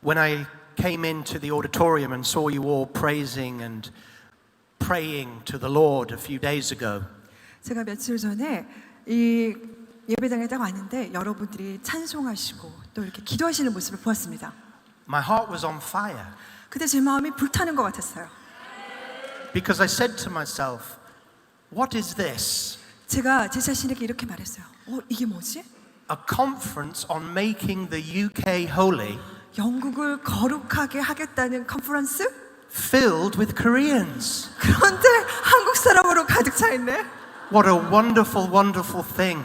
When I came into the auditorium and saw you all praising and praying to the Lord a few days ago, 제가 며칠 전에 이 예배당에 딱 왔는데 여러분들이 찬송하시고 또 이렇게 기도하시는 모습을 보았습니다. my heart was on fire 그때 제 마음이 불타는 것 같았어요. because I said to myself, what is this? 제가 제 자신에게 이렇게 말했어요. 이게 뭐지? A conference on making the UK holy 영국을 거룩하게 하겠다는 컨퍼런스? filled with Koreans. 그런데 한국 사람으로 가득 차 있네. What a wonderful, wonderful thing.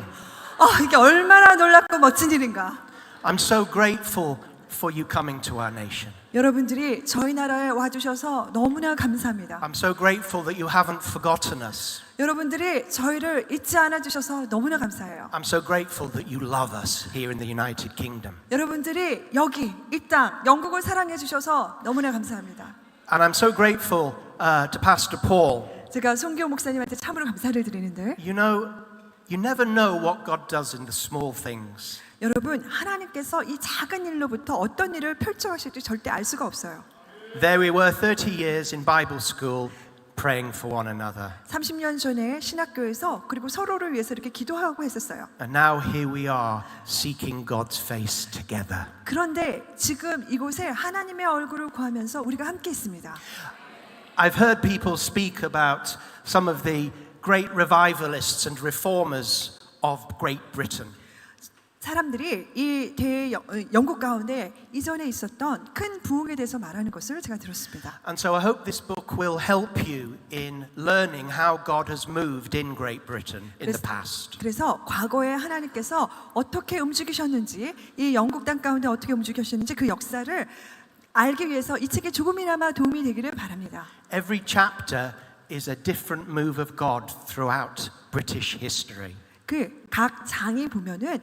이게 얼마나 놀랍고 멋진 일인가. I'm so grateful for you coming to our nation. 여러분들이 저희 나라에 와주셔서 너무나 감사합니다. I'm so grateful that you haven't forgotten us. 여러분들이 저희를 잊지 않아 주셔서 너무나 감사해요. I'm so grateful that you love us here in the United Kingdom. 여러분들이 여기 이 땅 영국을 사랑해 주셔서 너무나 감사합니다. And I'm so grateful to Pastor Paul. 제가 송기호 목사님한테 참으로 감사를 드리는데 You know, you never know what God does in the small things. 여러분 하나님께서 이 작은 일로부터 어떤 일을 펼쳐가실지 절대 알 수가 없어요. There we were 30 years in Bible school praying for one another. 30년 전에 신학교에서 그리고 서로를 위해서 이렇게 기도하고 했었어요. And now here we are seeking God's face together. 그런데 지금 이곳에 하나님의 얼굴을 구하면서 우리가 함께 있습니다. I've heard people speak about some of the great revivalists and reformers of Great Britain. 사람들이 이 영국 가운데 이전에 있었던 큰 부흥에 대해서 말하는 것을 제가 들었습니다. And so I hope this book will help you in learning how God has moved in Great Britain in the past. 그래서 과거에 하나님께서 어떻게 움직이셨는지, 이 영국 땅 가운데 어떻게 움직이셨는지 그 역사를 알기 위해서 이 책에 조금이나마 도움이 되기를 바랍니다. Every chapter is a different move of God throughout British history. 그 각 장이 보면은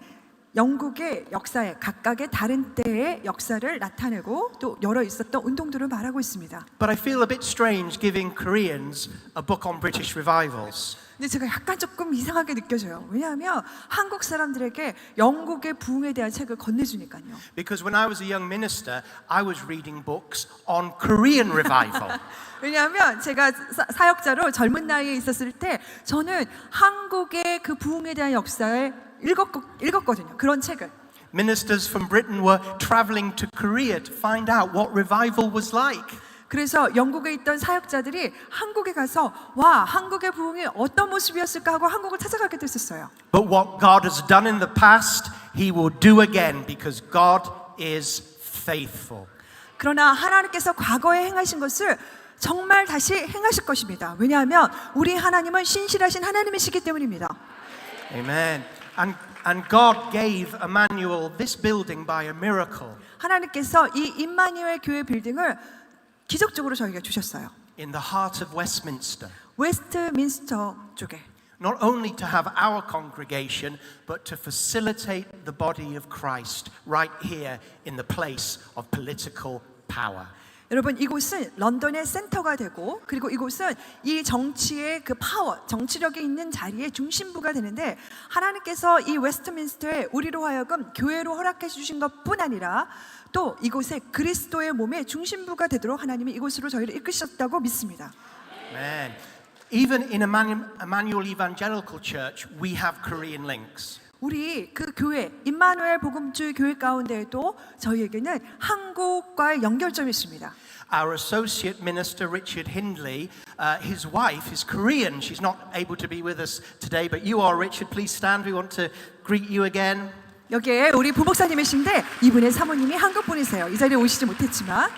영국의 역사에 각각의 다른 때의 역사를 나타내고 또 여러 있었던 운동들을 말하고 있습니다. But I feel a bit strange giving Koreans a book on British revivals. 근데 제가 약간 조금 이상하게 느껴져요. 왜냐하면 한국 사람들에게 영국의 부흥에 대한 책을 건네주니까요. Because when I was a young minister, I was reading books on Korean revival. 왜냐하면 제가 사역자로 젊은 나이에 있었을 때 저는 한국의 그 부흥에 대한 역사를 읽었거든요. 그런 책을. Ministers from Britain were traveling to Korea to find out what revival was like. 그래서 영국에 있던 사역자들이 한국에 가서 와, 한국의 부흥이 어떤 모습이었을까 하고 한국을 찾아가게 됐었어요. But what God has done in the past, He will do again because God is faithful. 그러나 하나님께서 과거에 행하신 것을 정말 다시 행하실 것입니다. 왜냐하면 우리 하나님은 신실하신 하나님이시기 때문입니다. Amen. And God gave Emmanuel this building by a miracle. 하나님께서 이 임마누엘 교회 빌딩을 기적적으로 저희가 주셨어요. In the heart of Westminster. 웨스트민스터 쪽에. Not only to have our congregation, but to facilitate the body of Christ right here in the place of political power. 여러분 이곳은 런던의 센터가 되고 그리고 이곳은 이 정치의 그 파워, 정치력이 있는 자리의 중심부가 되는데 하나님께서 이 웨스트민스터에 우리로 하여금 교회로 허락해 주신 것뿐 아니라 또 이곳에 그리스도의 몸의 중심부가 되도록 하나님이 이곳으로 저희를 이끄셨다고 믿습니다. Amen. Even in Emmanuel Evangelical Church, we have Korean links. 우리 그 교회 임마누엘 복음주의 교회 가운데에도 저희에게는 한국과의 연결점이 있습니다. Our associate minister Richard Hindley, his wife is Korean. She's not able to be with us today, but you are, Richard. Please stand. We want to greet you again. 여기에 우리 부목사님이신데 이분의 사모님이 한국 분이세요. 이 자리에 오시지 못했지만.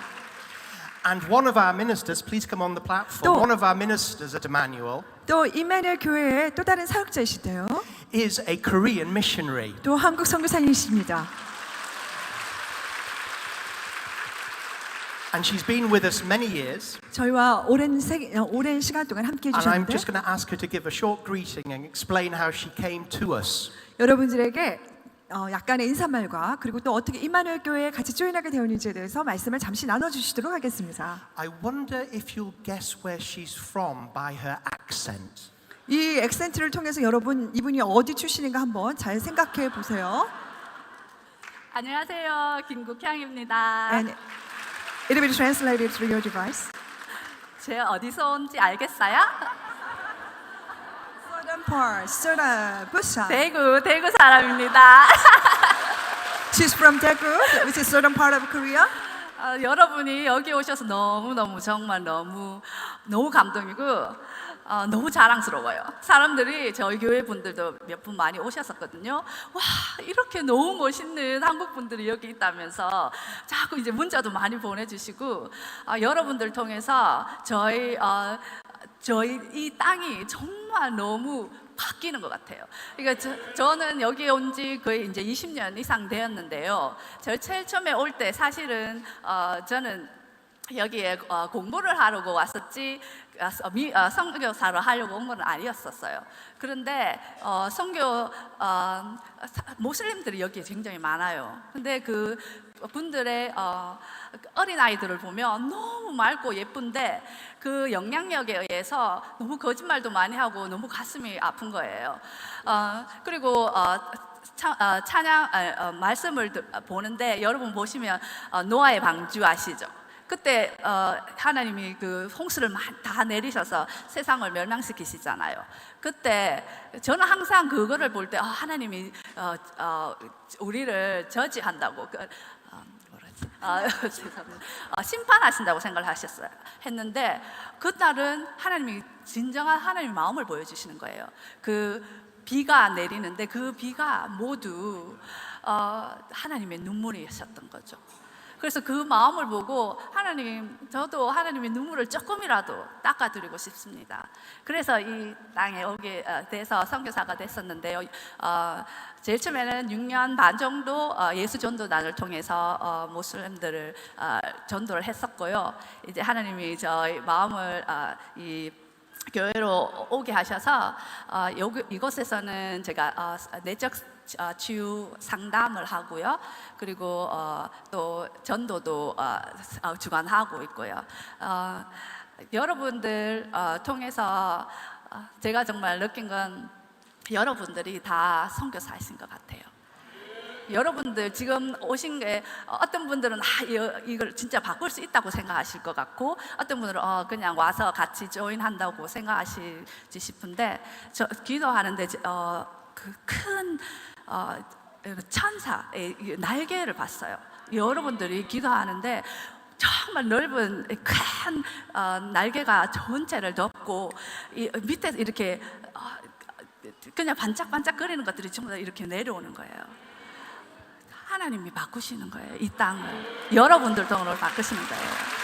And one of our ministers, please come on the platform. One of our ministers at Emmanuel. 또 임마누엘 교회의 또 다른 사역자이시대요. Is a Korean missionary. 또 한국 선교사님이십니다. And she's been with us many years. 저희와 오랜 시간 동안 함께 And I'm 해주셨는데 just going to ask her to give a short greeting and explain how she came to us. 여러분들에게 약간의 인사말과 그리고 또 어떻게 임마누엘 교회에 같이 조인하게 되었는지에 대해서 말씀을 잠시 나눠주시도록 하겠습니다. I wonder if you'll guess where she's from by her accent. 이 액센트를 통해서 여러분 이분이 어디 출신인가 한번 잘 생각해 보세요. 안녕하세요. 김국향입니다. And it will be translated through your device. 제가 어디서 온지 알겠어요? Southern part, Southern, Busan. 대구 사람입니다. She's from Daegu, which is southern part of Korea. 여러분이 여기 오셔서 너무 정말 너무 감동이고 너무 자랑스러워요. 사람들이 저희 교회 분들도 몇 분 많이 오셨었거든요. 와, 이렇게 너무 멋있는 한국 분들이 여기 있다면서 자꾸 이제 문자도 많이 보내주시고 여러분들 통해서 저희 이 땅이 정말 너무 바뀌는 것 같아요. 그러니까 저는 여기 온 지 거의 이제 20년 이상 되었는데요. 제일 처음에 올 때 사실은 저는 여기에 공부를 하려고 왔었지 선교사를 하려고 온 건 아니었었어요. 그런데 모슬림들이 여기에 굉장히 많아요. 근데 그 분들의 어린 아이들을 보면 너무 맑고 예쁜데 그 영향력에 의해서 너무 거짓말도 많이 하고 너무 가슴이 아픈 거예요. 그리고 찬양 말씀을 보는데 여러분 보시면 노아의 방주 아시죠? 그때 하나님이 그 홍수를 다 내리셔서 세상을 멸망시키시잖아요. 그때 저는 항상 그거를 볼 때 하나님이 우리를 저지한다고 심판하신다고 생각을 했는데 그날은 하나님이 진정한 하나님의 마음을 보여주시는 거예요. 그 비가 내리는데 그 비가 모두 하나님의 눈물이셨던 거죠. 그래서 그 마음을 보고 저도 하나님의 눈물을 조금이라도 닦아드리고 싶습니다. 그래서 이 땅에 오게 돼서 선교사가 됐었는데요. 제일 처음에는 6년 반 정도 예수 전도단을 통해서 모슬림들을 전도를 했었고요. 이제 하나님이 저희 마음을 이 교회로 오게 하셔서 이곳에서는 제가 내적 치유 상담을 하고요. 그리고 또 전도도 주관하고 있고요. 여러분들 통해서 제가 정말 느낀 건 여러분들이 다 선교사이신 것 같아요. 여러분들 지금 오신 게 어떤 분들은 이걸 진짜 바꿀 수 있다고 생각하실 것 같고 어떤 분들은 그냥 와서 같이 조인한다고 생각하실지 싶은데 저 기도하는데 그 큰 천사의 날개를 봤어요. 여러분들이 기도하는데 정말 넓은 큰 날개가 전체를 덮고 밑에 이렇게 그냥 반짝반짝거리는 것들이 전부 다 이렇게 내려오는 거예요. 하나님이 바꾸시는 거예요. 이 땅을 여러분들 돈으로 바꾸시는 거예요.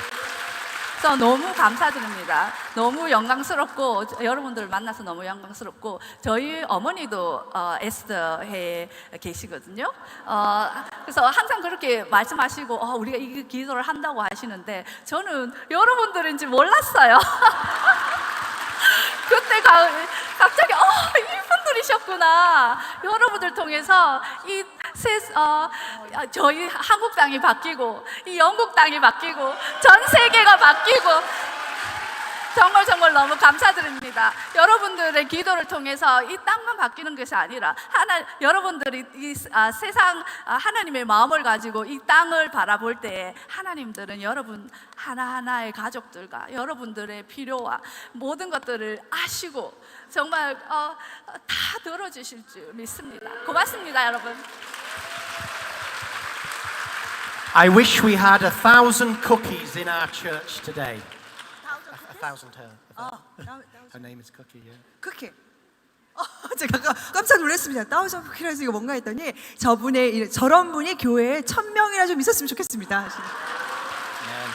그래서 너무 감사드립니다. 너무 영광스럽고 여러분들을 만나서 너무 영광스럽고 저희 어머니도 에스더에 계시거든요. 그래서 항상 그렇게 말씀하시고 우리가 이 기도를 한다고 하시는데 저는 여러분들인지 몰랐어요. 그때 갑자기 이분들이셨구나. 여러분들 통해서 저희 한국 땅이 바뀌고 이 영국 땅이 바뀌고 전 세계가 바뀌고 정말 너무 감사드립니다. 여러분들의 기도를 통해서 이 땅만 바뀌는 것이 아니라 여러분들이 이 세상 하나님의 마음을 가지고 이 땅을 바라볼 때에 하나님들은 여러분 하나하나의 가족들과 여러분들의 필요와 모든 것들을 아시고 정말 다 들어주실 줄 믿습니다. 고맙습니다, 여러분. I wish we had 1,000 cookies in our church today. 1,000 her. Her name is Cookie. Yeah. 쿠키. 제가 깜짝 놀랐습니다. 따오전 쿠키라서 이거 뭔가 했더니 저런 분이 교회에 1,000명이나 좀 있었으면 좋겠습니다. Amen.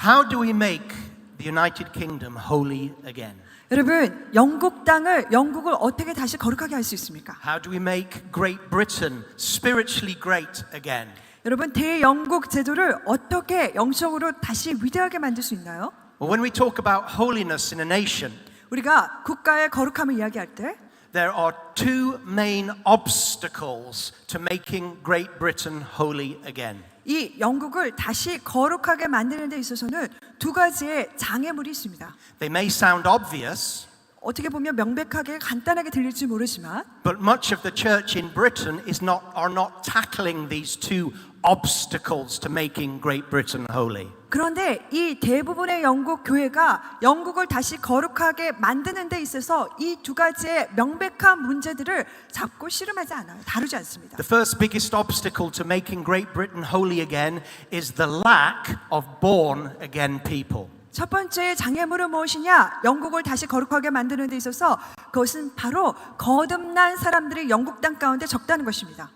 How do we make the United Kingdom holy again? 여러분, 영국을 어떻게 다시 거룩하게 할 수 있습니까? How do we make Great Britain spiritually great again? 여러분, 대영국 제도를 어떻게 영적으로 다시 위대하게 만들 수 있나요? Well, when we talk about holiness in a nation, 우리가 국가의 거룩함을 이야기할 때 there are two main obstacles to making Great Britain holy again. 이 영국을 다시 거룩하게 만드는 데 있어서는 두 가지의 장애물이 있습니다. They may sound obvious, 어떻게 보면 명백하게 간단하게 들릴지 모르지만 But much of the church in Britain are not tackling these two obstacles to making Great Britain holy. 그런데 이 대부분의 영국 교회가 영국을 다시 거룩하게 만드는 데 있어서 이 두 가지의 명백한 문제들을 잡고 씨름하지 않아요. 다루지 않습니다. The first biggest obstacle to making Great Britain holy again is the lack of born again people. 첫 번째 장애물은 무엇이냐? 영국을 다시 거룩하게 만드는 데 있어서 그것은 바로 거듭난 사람들이 영국 땅 가운데 적다는 것입니다.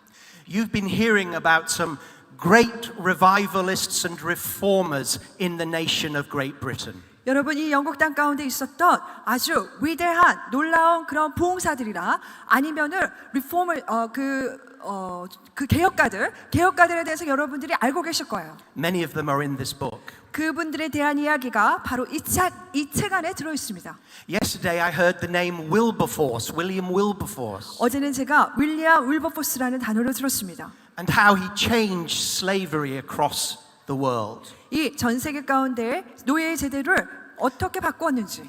You've been hearing about some great revivalists and reformers in the nation of Great Britain. 여러분 이 영국 땅 가운데 있었던 아주 위대한 놀라운 그런 부흥사들이라 아니면은 리포머 그 개혁가들에 대해서 여러분들이 알고 계실 거예요. Many of them are in this book. 그분들에 대한 이야기가 바로 이 책 안에 들어 있습니다. Yesterday I heard the name Wilberforce, William Wilberforce, 어제는 제가 윌리엄 윌버포스라는 단어를 들었습니다. and how he changed slavery across the world. 이 전 세계 가운데 노예의 제도를 어떻게 바꾸었는지.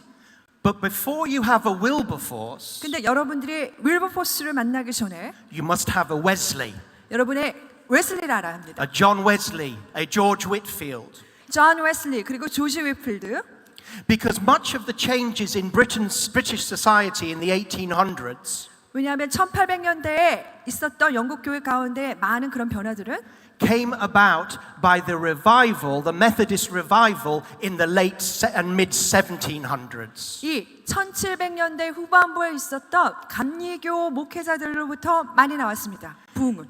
But before you have a Wilberforce, 근데 여러분들이 윌버포스를 만나기 전에 you must have a Wesley, 여러분의 웨슬리를 알아야 합니다. a John Wesley, a George Whitefield. 존 웨슬리 그리고 조지 위필드. Because much of the changes in British society in the 1800s 왜냐하면 1800년대에 있었던 영국 교회 가운데 많은 그런 변화들은 came about by the revival, the Methodist revival in the late and mid 1700s. 이 1700년대 후반부에 있었던 감리교 목회자들로부터 많이 나왔습니다. 부흥은.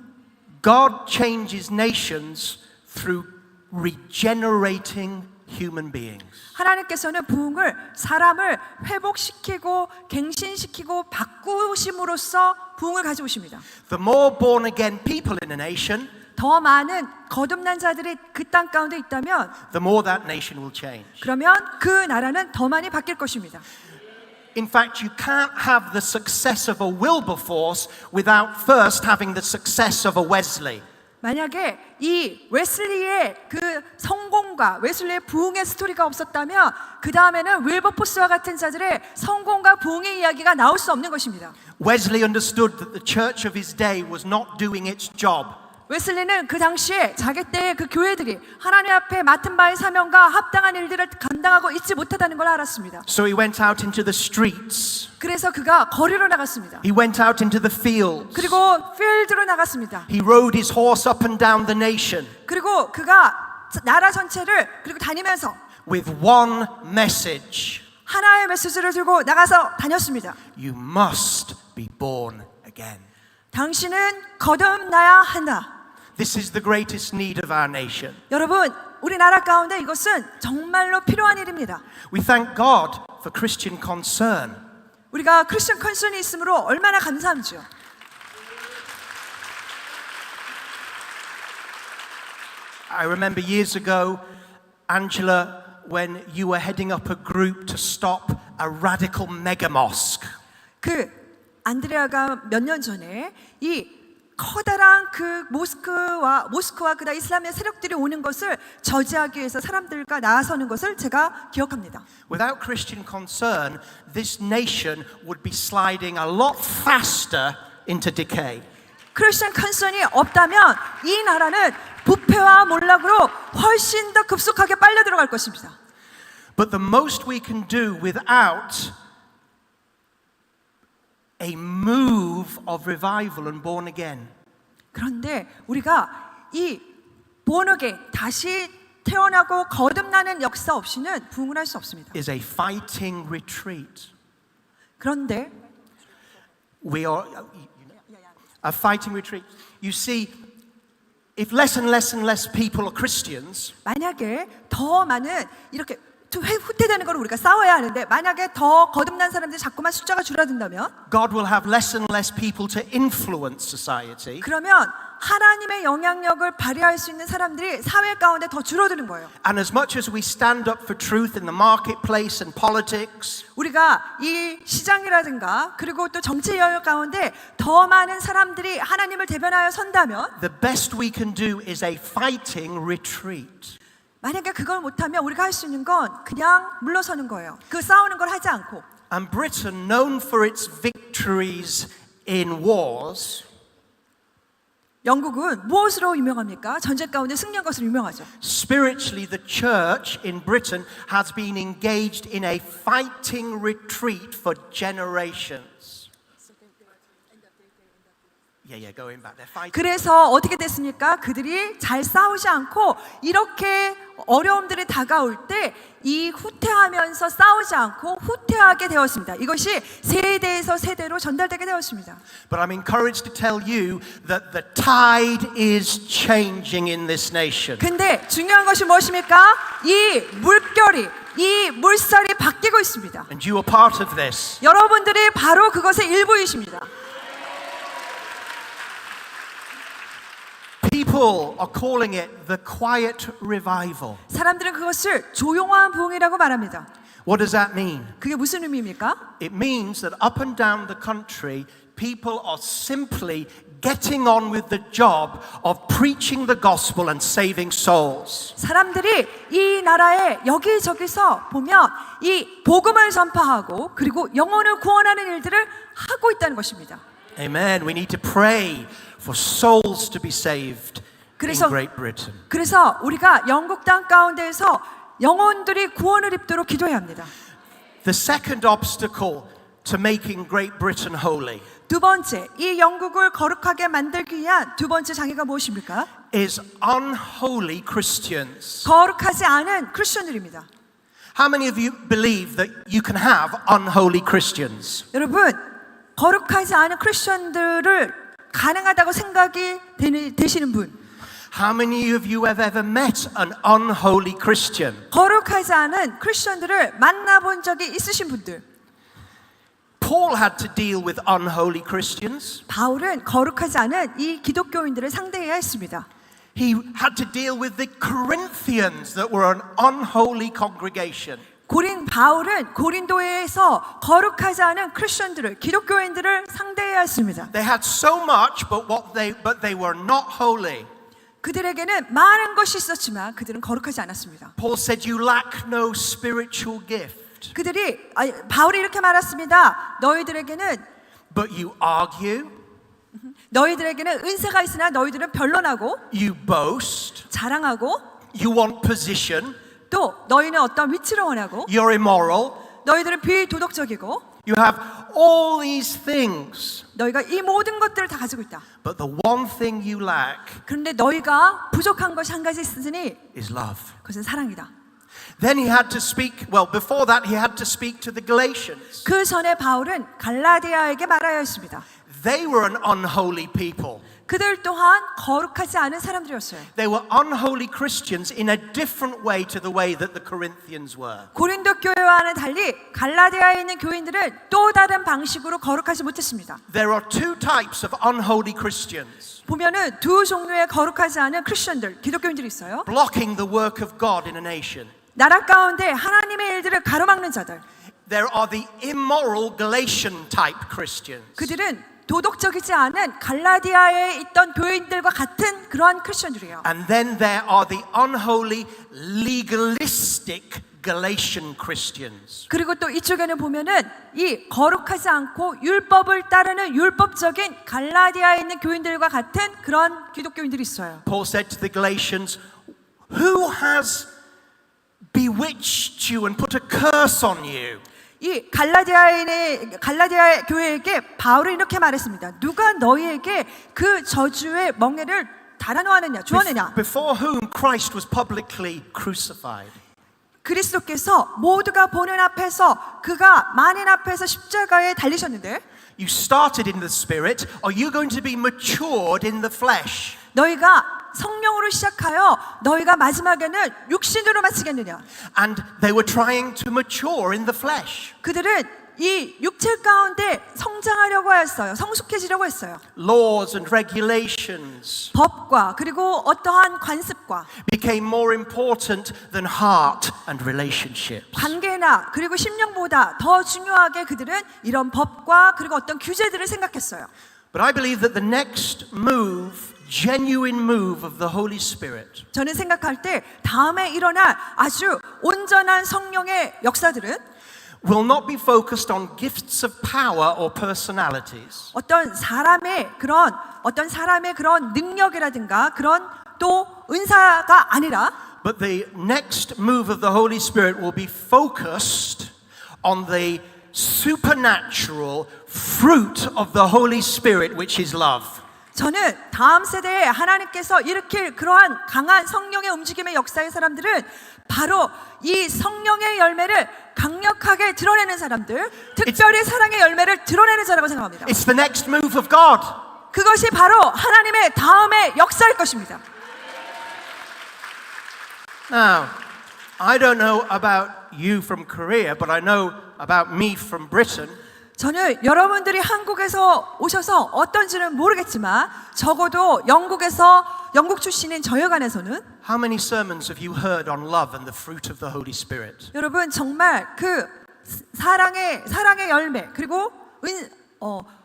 God changes nations through regenerating human beings. 하나님께서는 부흥을 사람을 회복시키고 갱신시키고 바꾸심으로써 부흥을 가져오십니다. The more born again people in a nation, 더 많은 거듭난 자들이 그 땅 가운데 있다면 the more that nation will change. 그러면 그 나라는 더 많이 바뀔 것입니다. In fact, you can't have the success of a Wilberforce without first having the success of a Wesley. 만약에 이 웨슬리의 그 성공과 웨슬리의 부흥의 스토리가 없었다면 그 다음에는 윌버포스와 같은 자들의 성공과 부흥의 이야기가 나올 수 없는 것입니다. Wesley understood that the church of his day was not doing its job. 웨슬리는 그 당시에 자기 때의 그 교회들이 하나님 앞에 맡은 바의 사명과 합당한 일들을 감당하고 있지 못하다는 걸 알았습니다. So he went out into the streets. 그래서 그가 거리로 나갔습니다. He went out into the fields. 그리고 필드로 나갔습니다. He rode his horse up and down the nation 그리고 그가 나라 전체를 그리고 다니면서 with one message. 하나의 메시지를 들고 나가서 다녔습니다. You must be born again. 당신은 거듭나야 한다. This is the greatest need of our nation. 여러분, 우리나라 가운데 이것은 정말로 필요한 일입니다. We thank God for Christian concern. 우리가 크리스천 컨선이 있으므로 얼마나 감사한지요. I remember years ago, Angela, when you were heading up a group to stop a radical mega mosque. 그 안드레아가 몇 년 전에 이 커다란 그 모스크와 그다음 이슬람의 세력들이 오는 것을 저지하기 위해서 사람들과 나서는 것을 제가 기억합니다. Without Christian concern, this nation would be sliding a lot faster into decay. 크리스천 컨선이 없다면 이 나라는 부패와 몰락으로 훨씬 더 급속하게 빨려 들어갈 것입니다. But the most we can do without a move of revival and born again 그런데 우리가 이 본어게 다시 태어나고 거듭나는 역사 없이는 부흥을 할 수 없습니다. is a fighting retreat. 그런데 We are a fighting retreat. You see, if less and less people are Christians, 만약에 더 많은 이렇게 후퇴되는 걸 우리가 싸워야 하는데 만약에 더 거듭난 사람들이 자꾸만 숫자가 줄어든다면 God will have less and less people to influence society. 그러면 하나님의 영향력을 발휘할 수 있는 사람들이 사회 가운데 더 줄어드는 거예요. And as much as we stand up for truth in the marketplace and politics, 우리가 이 시장이라든가 그리고 또 정치 영역 가운데 더 많은 사람들이 하나님을 대변하여 선다면 the best we can do is a fighting retreat. 만약에 그걸 못하면 우리가 할 수 있는 건 그냥 물러서는 거예요. 그 싸우는 걸 하지 않고. And Britain, known for its victories in wars, 영국은 무엇으로 유명합니까? 전쟁 가운데 승리한 것으로 유명하죠. spiritually, the church in Britain has been engaged in a fighting retreat for generations. Going back. They're fighting. 그래서 어떻게 됐습니까? 그들이 잘 싸우지 않고 이렇게 어려움들이 다가올 때 이 후퇴하면서 싸우지 않고 후퇴하게 되었습니다. 이것이 세대에서 세대로 전달되게 되었습니다. But I'm encouraged to tell you that the tide is changing in this nation. 근데 중요한 것이 무엇입니까? 이 물결이, 이 물살이 바뀌고 있습니다. And you are part of this. 여러분들이 바로 그것의 일부이십니다. People are calling it the quiet revival. 사람들은 그것을 조용한 부흥이라고 말합니다. What does that mean? 그게 무슨 의미입니까? It means that up and down the country, people are simply getting on with the job of preaching the gospel and saving souls. 사람들이 이 나라에 여기저기서 보면 이 복음을 전파하고 그리고 영혼을 구원하는 일들을 하고 있다는 것입니다. Amen. We need to pray for souls to be saved in Great Britain. 그래서 우리가 영국 땅 가운데에서 영혼들이 구원을 입도록 기도해야 합니다. The second obstacle to making Great Britain holy 두 번째, 이 영국을 거룩하게 만들기 위한 두 번째 장애가 무엇입니까? is unholy Christians. 거룩하지 않은 크리스천들입니다. How many of you believe that you can have unholy Christians? 여러분, 거룩하지 않은 크리스천들을 가능하다고 생각이 되시는 분, How many of you have ever met an unholy Christian? 거룩하지 않은 크리스천들을 만나본 적이 있으신 분들, Paul had to deal with unholy Christians. 바울은 거룩하지 않은 이 기독교인들을 상대해야 했습니다. He had to deal with the Corinthians that were an unholy congregation. 바울은 고린도에서 거룩하지 않은 크리스천들을, 기독교인들을 상대해야 했습니다. They had so much, but they were not holy. 그들에게는 많은 것이 있었지만 그들은 거룩하지 않았습니다. Paul said, "You lack no spiritual gift, 바울이 이렇게 말했습니다. 너희들에게는 너희들에게는 은사가 있으나 너희들은 변론하고 you boast, 자랑하고 you want position, 또 너희는 어떤 위치를 원하고 you're immoral, 너희들은 비도덕적이고 you have all these things, 너희가 이 모든 것들을 다 가지고 있다. but the one thing you lack 그런데 너희가 부족한 것이 한 가지 있으니 is love." 그것은 사랑이다. Then he had to speak, before that he had to speak to the Galatians. 그 전에 바울은 갈라디아에게 말하여 했습니다. They were an unholy people. 그들 또한 거룩하지 않은 사람들이었어요. They were unholy Christians in a different way to the way that the Corinthians were. 고린도 교회와는 달리 갈라디아에 있는 교인들은 또 다른 방식으로 거룩하지 못했습니다. There are two types of unholy Christians. 보면은 두 종류의 거룩하지 않은 크리스천들, 기독교인들이 있어요. Blocking the work of God in a nation. 나라 가운데 하나님의 일들을 가로막는 자들. There are the immoral Galatian type Christians. 그들은 도덕적이지 않은 갈라디아에 있던 교인들과 같은 그러한 크리스천들이에요. And then there are the unholy legalistic Galatian Christians. 그리고 또 이쪽에는 보면은 이 거룩하지 않고 율법을 따르는 율법적인 갈라디아에 있는 교인들과 같은 그런 기독교인들이 있어요. Paul said to the Galatians, "Who has bewitched you and put a curse on you?" 이 갈라디아 교회에게 바울은 이렇게 말했습니다. 누가 너희에게 그 저주의 멍에를 달아놓았느냐, 주었느냐? Before whom Christ was publicly crucified. 그리스도께서 모두가 보는 앞에서 그가 만인 앞에서 십자가에 달리셨는데 You started in the spirit. Are you going to be matured in the flesh? 너희가 성령으로 시작하여 너희가 마지막에는 육신으로 마치겠느냐? And they were trying to mature in the flesh. 그들은 이 육체 가운데 성장하려고 했어요. 성숙해지려고 했어요. Laws and regulations 법과 그리고 어떠한 관습과 became more important than heart and relationships. 관계나 그리고 심령보다 더 중요하게 그들은 이런 법과 그리고 어떤 규제들을 생각했어요. But I believe that the next move, genuine move of the Holy Spirit, 저는 생각할 때 다음에 일어날 아주 온전한 성령의 역사들은 will not be focused on gifts of power or personalities. 어떤 사람의 그런 능력이라든가 그런 또 은사가 아니라 But the next move of the Holy Spirit will be focused on the supernatural fruit of the Holy Spirit, which is love. 저는 다음 세대에 하나님께서 일으킬 그러한 강한 성령의 움직임의 역사의 사람들은 바로 이 성령의 열매를 강력하게 드러내는 사람들, 특별히 사랑의 열매를 드러내는 자라고 생각합니다. It's the next move of God. 그것이 바로 하나님의 다음의 역사일 것입니다. Now, I don't know about you from Korea, but I know about me from Britain. 저는 여러분들이 한국에서 오셔서 어떤지는 모르겠지만 적어도 영국 출신인 저여간에서는 How many sermons have you heard on love and the fruit of the Holy Spirit? 여러분 정말 그 사랑의 열매 그리고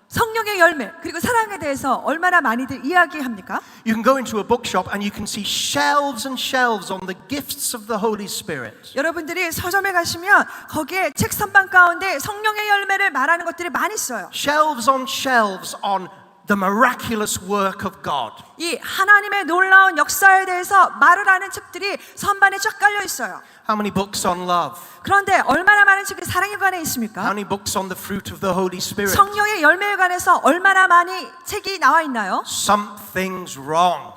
성령의 열매 그리고 사랑에 대해서 얼마나 많이들 이야기합니까? You can go into a bookshop and you can see shelves and shelves on the gifts of the Holy Spirit. 여러분들이 서점에 가시면 거기에 책 선반 가운데 성령의 열매를 말하는 것들이 많이 있어요. Shelves on the miraculous work of God. 이 하나님의 놀라운 역사에 대해서 말을 하는 책들이 선반에 쫙 깔려 있어요. How many books on love? 그런데 얼마나 많은 책이 사랑에 관해 How 있습니까? many books on the fruit of the Holy Spirit? 성령의 열매에 관해서 얼마나 많이 책이 나와 있나요? Something's wrong.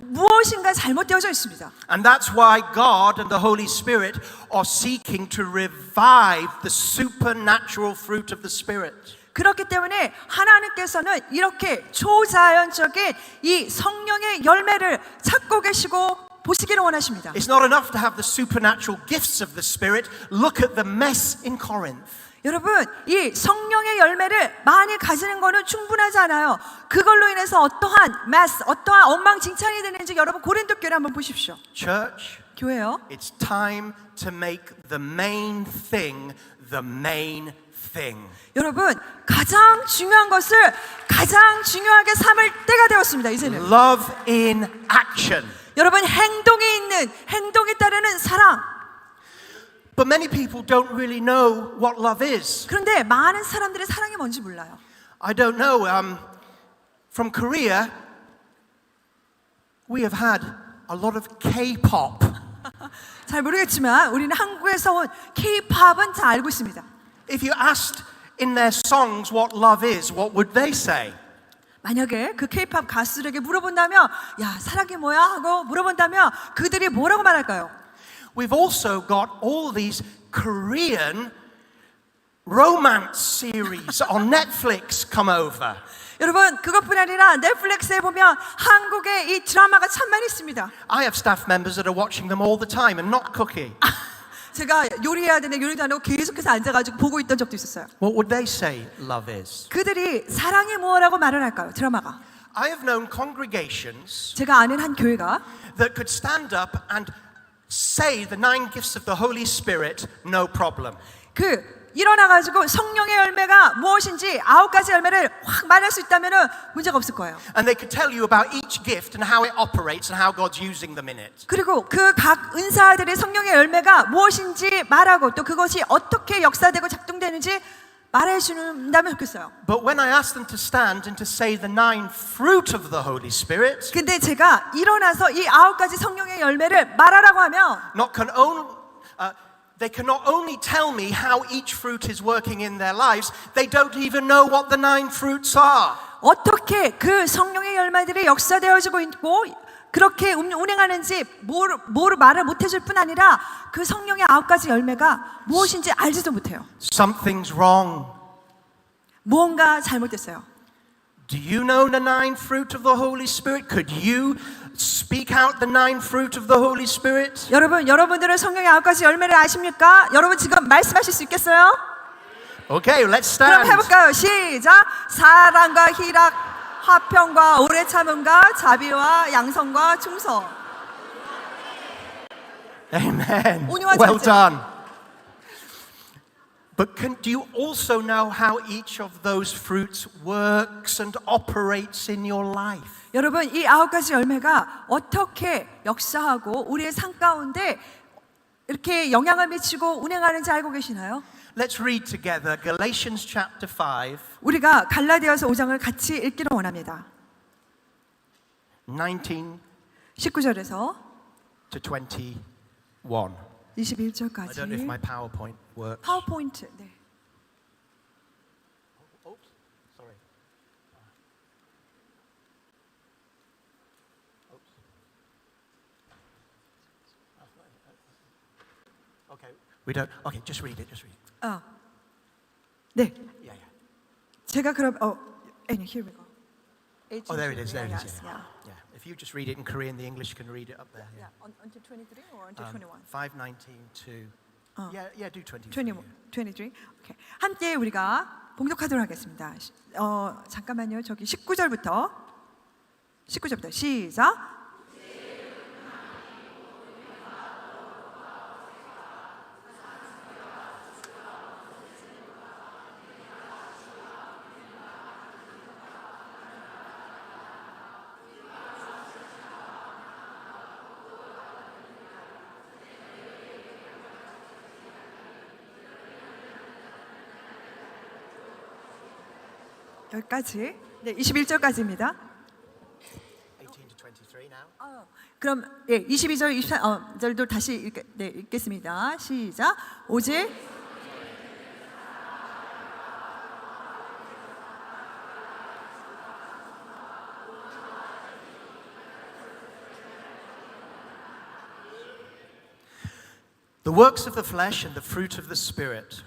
무엇인가 잘못되어져 있습니다. And that's why God and the Holy Spirit are seeking to revive the supernatural fruit of the Spirit. 그렇기 때문에 하나님께서는 이렇게 초자연적인 이 성령의 열매를 찾고 계시고 보시기를 원하십니다. It's not enough to have the supernatural gifts of the Spirit. Look at the mess in Corinth. 여러분, 이 성령의 열매를 많이 가지는 거는 충분하지 않아요. 그걸로 인해서 어떠한 엉망진창이 되는지 여러분 고린도 교회 한번 보십시오. Church, 교회요. it's time to make the main thing the main thing. 여러분, 가장 중요한 것을 가장 중요하게 삼을 때가 되었습니다. 이제는. Love in action. 여러분, 행동이 따르는 사랑. But many people don't really know what love is. 그런데 많은 사람들이 사랑이 뭔지 몰라요. I don't know. From Korea, we have had a lot of K-pop. 잘 모르겠지만 우리는 한국에서 온 K-팝은 잘 알고 있습니다. If you asked in their songs what love is, what would they say? 만약에 그 K-팝 가수들에게 물어본다면 야 사랑이 뭐야 하고 물어본다면 그들이 뭐라고 말할까요? We've also got all these Korean romance series on Netflix come over. 여러분 그것뿐 아니라 넷플릭스에 보면 한국의 이 드라마가 참 많이 있습니다. I have staff members that are watching them all the time and not cooking. 제가 요리해야 되는데 요리도 안 하고 계속해서 앉아가지고 보고 있던 적도 있었어요. What would they say love is? 그들이 사랑이 뭐라고 말을 할까요? 드라마가. I have known congregations 제가 아는 한 교회가 that could stand up and say the 9 gifts of the Holy Spirit, no problem. 일어나가지고 성령의 열매가 무엇인지 9가지 열매를 확 말할 수 있다면은 문제가 없을 거예요. And they could tell you about each gift and how it operates and how God's using them in it. 그리고 그 각 은사들의 성령의 열매가 무엇인지 말하고 또 그것이 어떻게 역사되고 작동되는지 말해준다면 좋겠어요. But when I asked them to stand and to say the 9 fruit of the Holy Spirit, 근데 제가 일어나서 이 9가지 성령의 열매를 말하라고 하면 they can not only tell me how each fruit is working in their lives, they don't even know what the 9 fruits are. 어떻게 그 성령의 열매들이 역사되어지고 있고 그렇게 운행하는지 말을 못해줄 뿐 아니라 그 성령의 9가지 열매가 무엇인지 알지도 못해요. Something's wrong. 무언가 잘못됐어요. Do you know the 9 fruit of the Holy Spirit? Could you speak out the 9 fruit of the Holy Spirit? 여러분들은 성령의 9가지 열매를 아십니까? 여러분 지금 말씀하실 수 있겠어요? Okay, let's 그럼 stand. 해볼까요? 시작! 사랑과 희락, 화평과 오래 참음과 자비와 양성과 충성. Amen. 온유한 Well 절제. done. But do you also know how each of those fruits works and operates in your life? 여러분 이 9가지 열매가 어떻게 역사하고 우리의 삶 가운데 이렇게 영향을 미치고 운행하는지 알고 계시나요? Let's read together Galatians chapter 5, 우리가 갈라디아서 5장을 같이 읽기를 원합니다. 19 19절에서 to 21. I don't know if my 21절까지. PowerPoint works. 파워포인트. 네. Oops, sorry. Oops. Okay, we don't. Okay, just read it. Just read it. 네. Yeah, yeah. 제가 그럼 here we go. Oh, there it is. There it is. Yes, Yeah. Yeah. If you just read it in Korean, the English can read it up there. Yeah. Until 23 or until 21? 5:19 to. Yeah, do 23. 23. 오케이. 함께 우리가 봉독하도록 하겠습니다. 잠깐만요. 저기 19절부터 시작. 여기까지. 네, 21절까지입니다. 18 to 23 now. 그럼 22절, 23절도 다시 읽겠습니다. 시작. 오직 The works of the flesh and the fruit of the Spirit.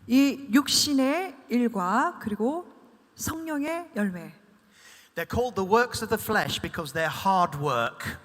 이 육신의 일과 그리고 성령의 열매. They're called the works of the flesh because they're hard work.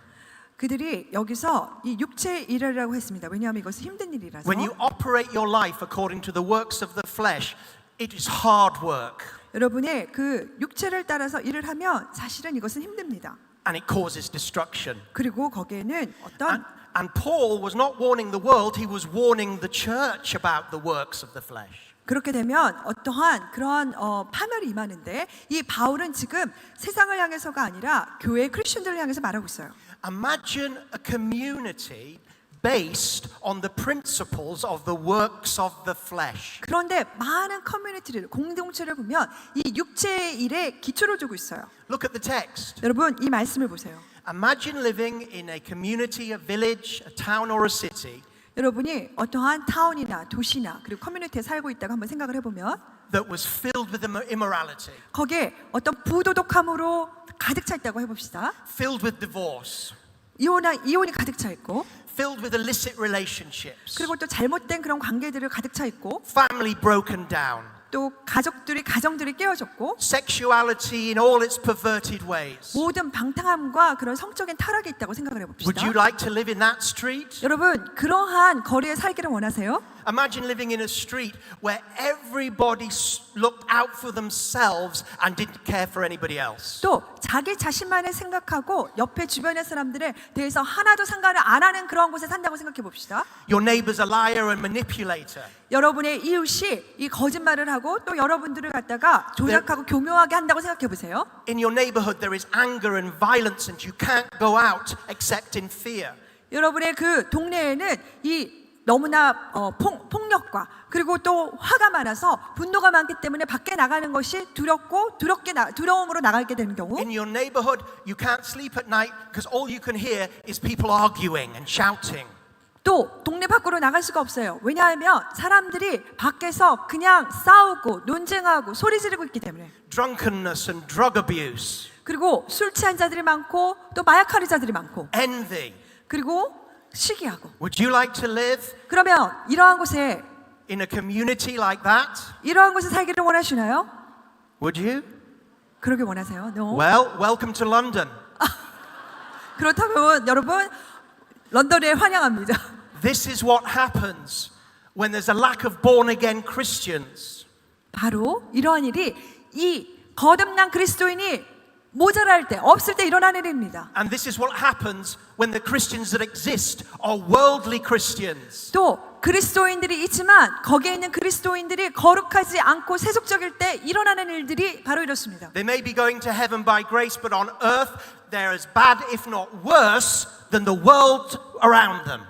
그들이 여기서 이 육체의 일이라고 했습니다. 왜냐하면 이것은 힘든 일이라서. When you operate your life according to the works of the flesh, it is hard work. 여러분의 그 육체를 따라서 일을 하면 사실은 이것은 힘듭니다. And it causes destruction. 그리고 거기에는 어떤 And Paul was not warning the world, he was warning the church about the works of the flesh. 그렇게 되면 어떠한 그러한 파멸이 임하는데 이 바울은 지금 세상을 향해서가 아니라 교회 크리스천들을 향해서 말하고 있어요. Imagine a community based on the principles of the works of the flesh. 그런데 많은 커뮤니티를 공동체를 보면 이 육체의 일에 기초를 두고 있어요. Look at the text. 여러분 이 말씀을 보세요. Imagine living in a community, a village, a town or a city 여러분이 어떠한 타운이나 도시나 그리고 커뮤니티에 살고 있다고 한번 생각을 해보면 that was filled with immorality, 거기에 어떤 부도덕함으로 가득 차 있다고 해봅시다. filled with divorce, 이혼이 가득 차 있고 filled with illicit relationships, 그리고 또 잘못된 그런 관계들을 가득 차 있고 family broken down, 또 가정들이 깨어졌고 sexuality in all its perverted ways. 모든 방탕함과 그런 성적인 타락이 있다고 생각을 Would 해봅시다. you like to live in that street? 여러분 그러한 거리에 살기를 원하세요? Imagine living in a street where everybody looked out for themselves and didn't care for anybody else. 또 자기 자신만을 생각하고 옆에 주변의 사람들에 대해서 하나도 상관을 안 하는 그런 곳에 산다고 생각해 봅시다. Your neighbor's a liar and manipulator. 여러분의 이웃이 이 거짓말을 하고 또 여러분들을 갖다가 조작하고 교묘하게 한다고 생각해 보세요. In your neighborhood there is anger and violence and you can't go out except in fear. 여러분의 그 동네에는 이 너무나 폭력과 그리고 또 화가 많아서 분노가 많기 때문에 밖에 나가는 것이 두려움으로 나가게 되는 경우. In your neighborhood you can't sleep at night because all you can hear is people arguing and shouting. 또 동네 밖으로 나갈 수가 없어요. 왜냐하면 사람들이 밖에서 그냥 싸우고 논쟁하고 소리 지르고 있기 때문에. Drunkenness and drug abuse. 그리고 술 취한 자들이 많고 또 마약 할애자들이 많고. Envy. 그리고 시기하고. Would you like to live 그러면 이러한 곳에 in a community like that? 이러한 곳에 살기를 원하시나요? Would you? 그러길 원하세요? No. Well, welcome to London. 그렇다면 여러분 런던에 환영합니다. This is what happens when there's a lack of born again Christians. 바로 이러한 일이 이 거듭난 그리스도인이 모자랄 때 없을 때 일어나는 일입니다. And this is what happens when the Christians that exist are worldly Christians. 또 그리스도인들이 있지만 거기에 있는 그리스도인들이 거룩하지 않고 세속적일 때 일어나는 일들이 바로 이렇습니다. They may be going to heaven by grace, but on earth they're as bad, if not worse, than the world around them.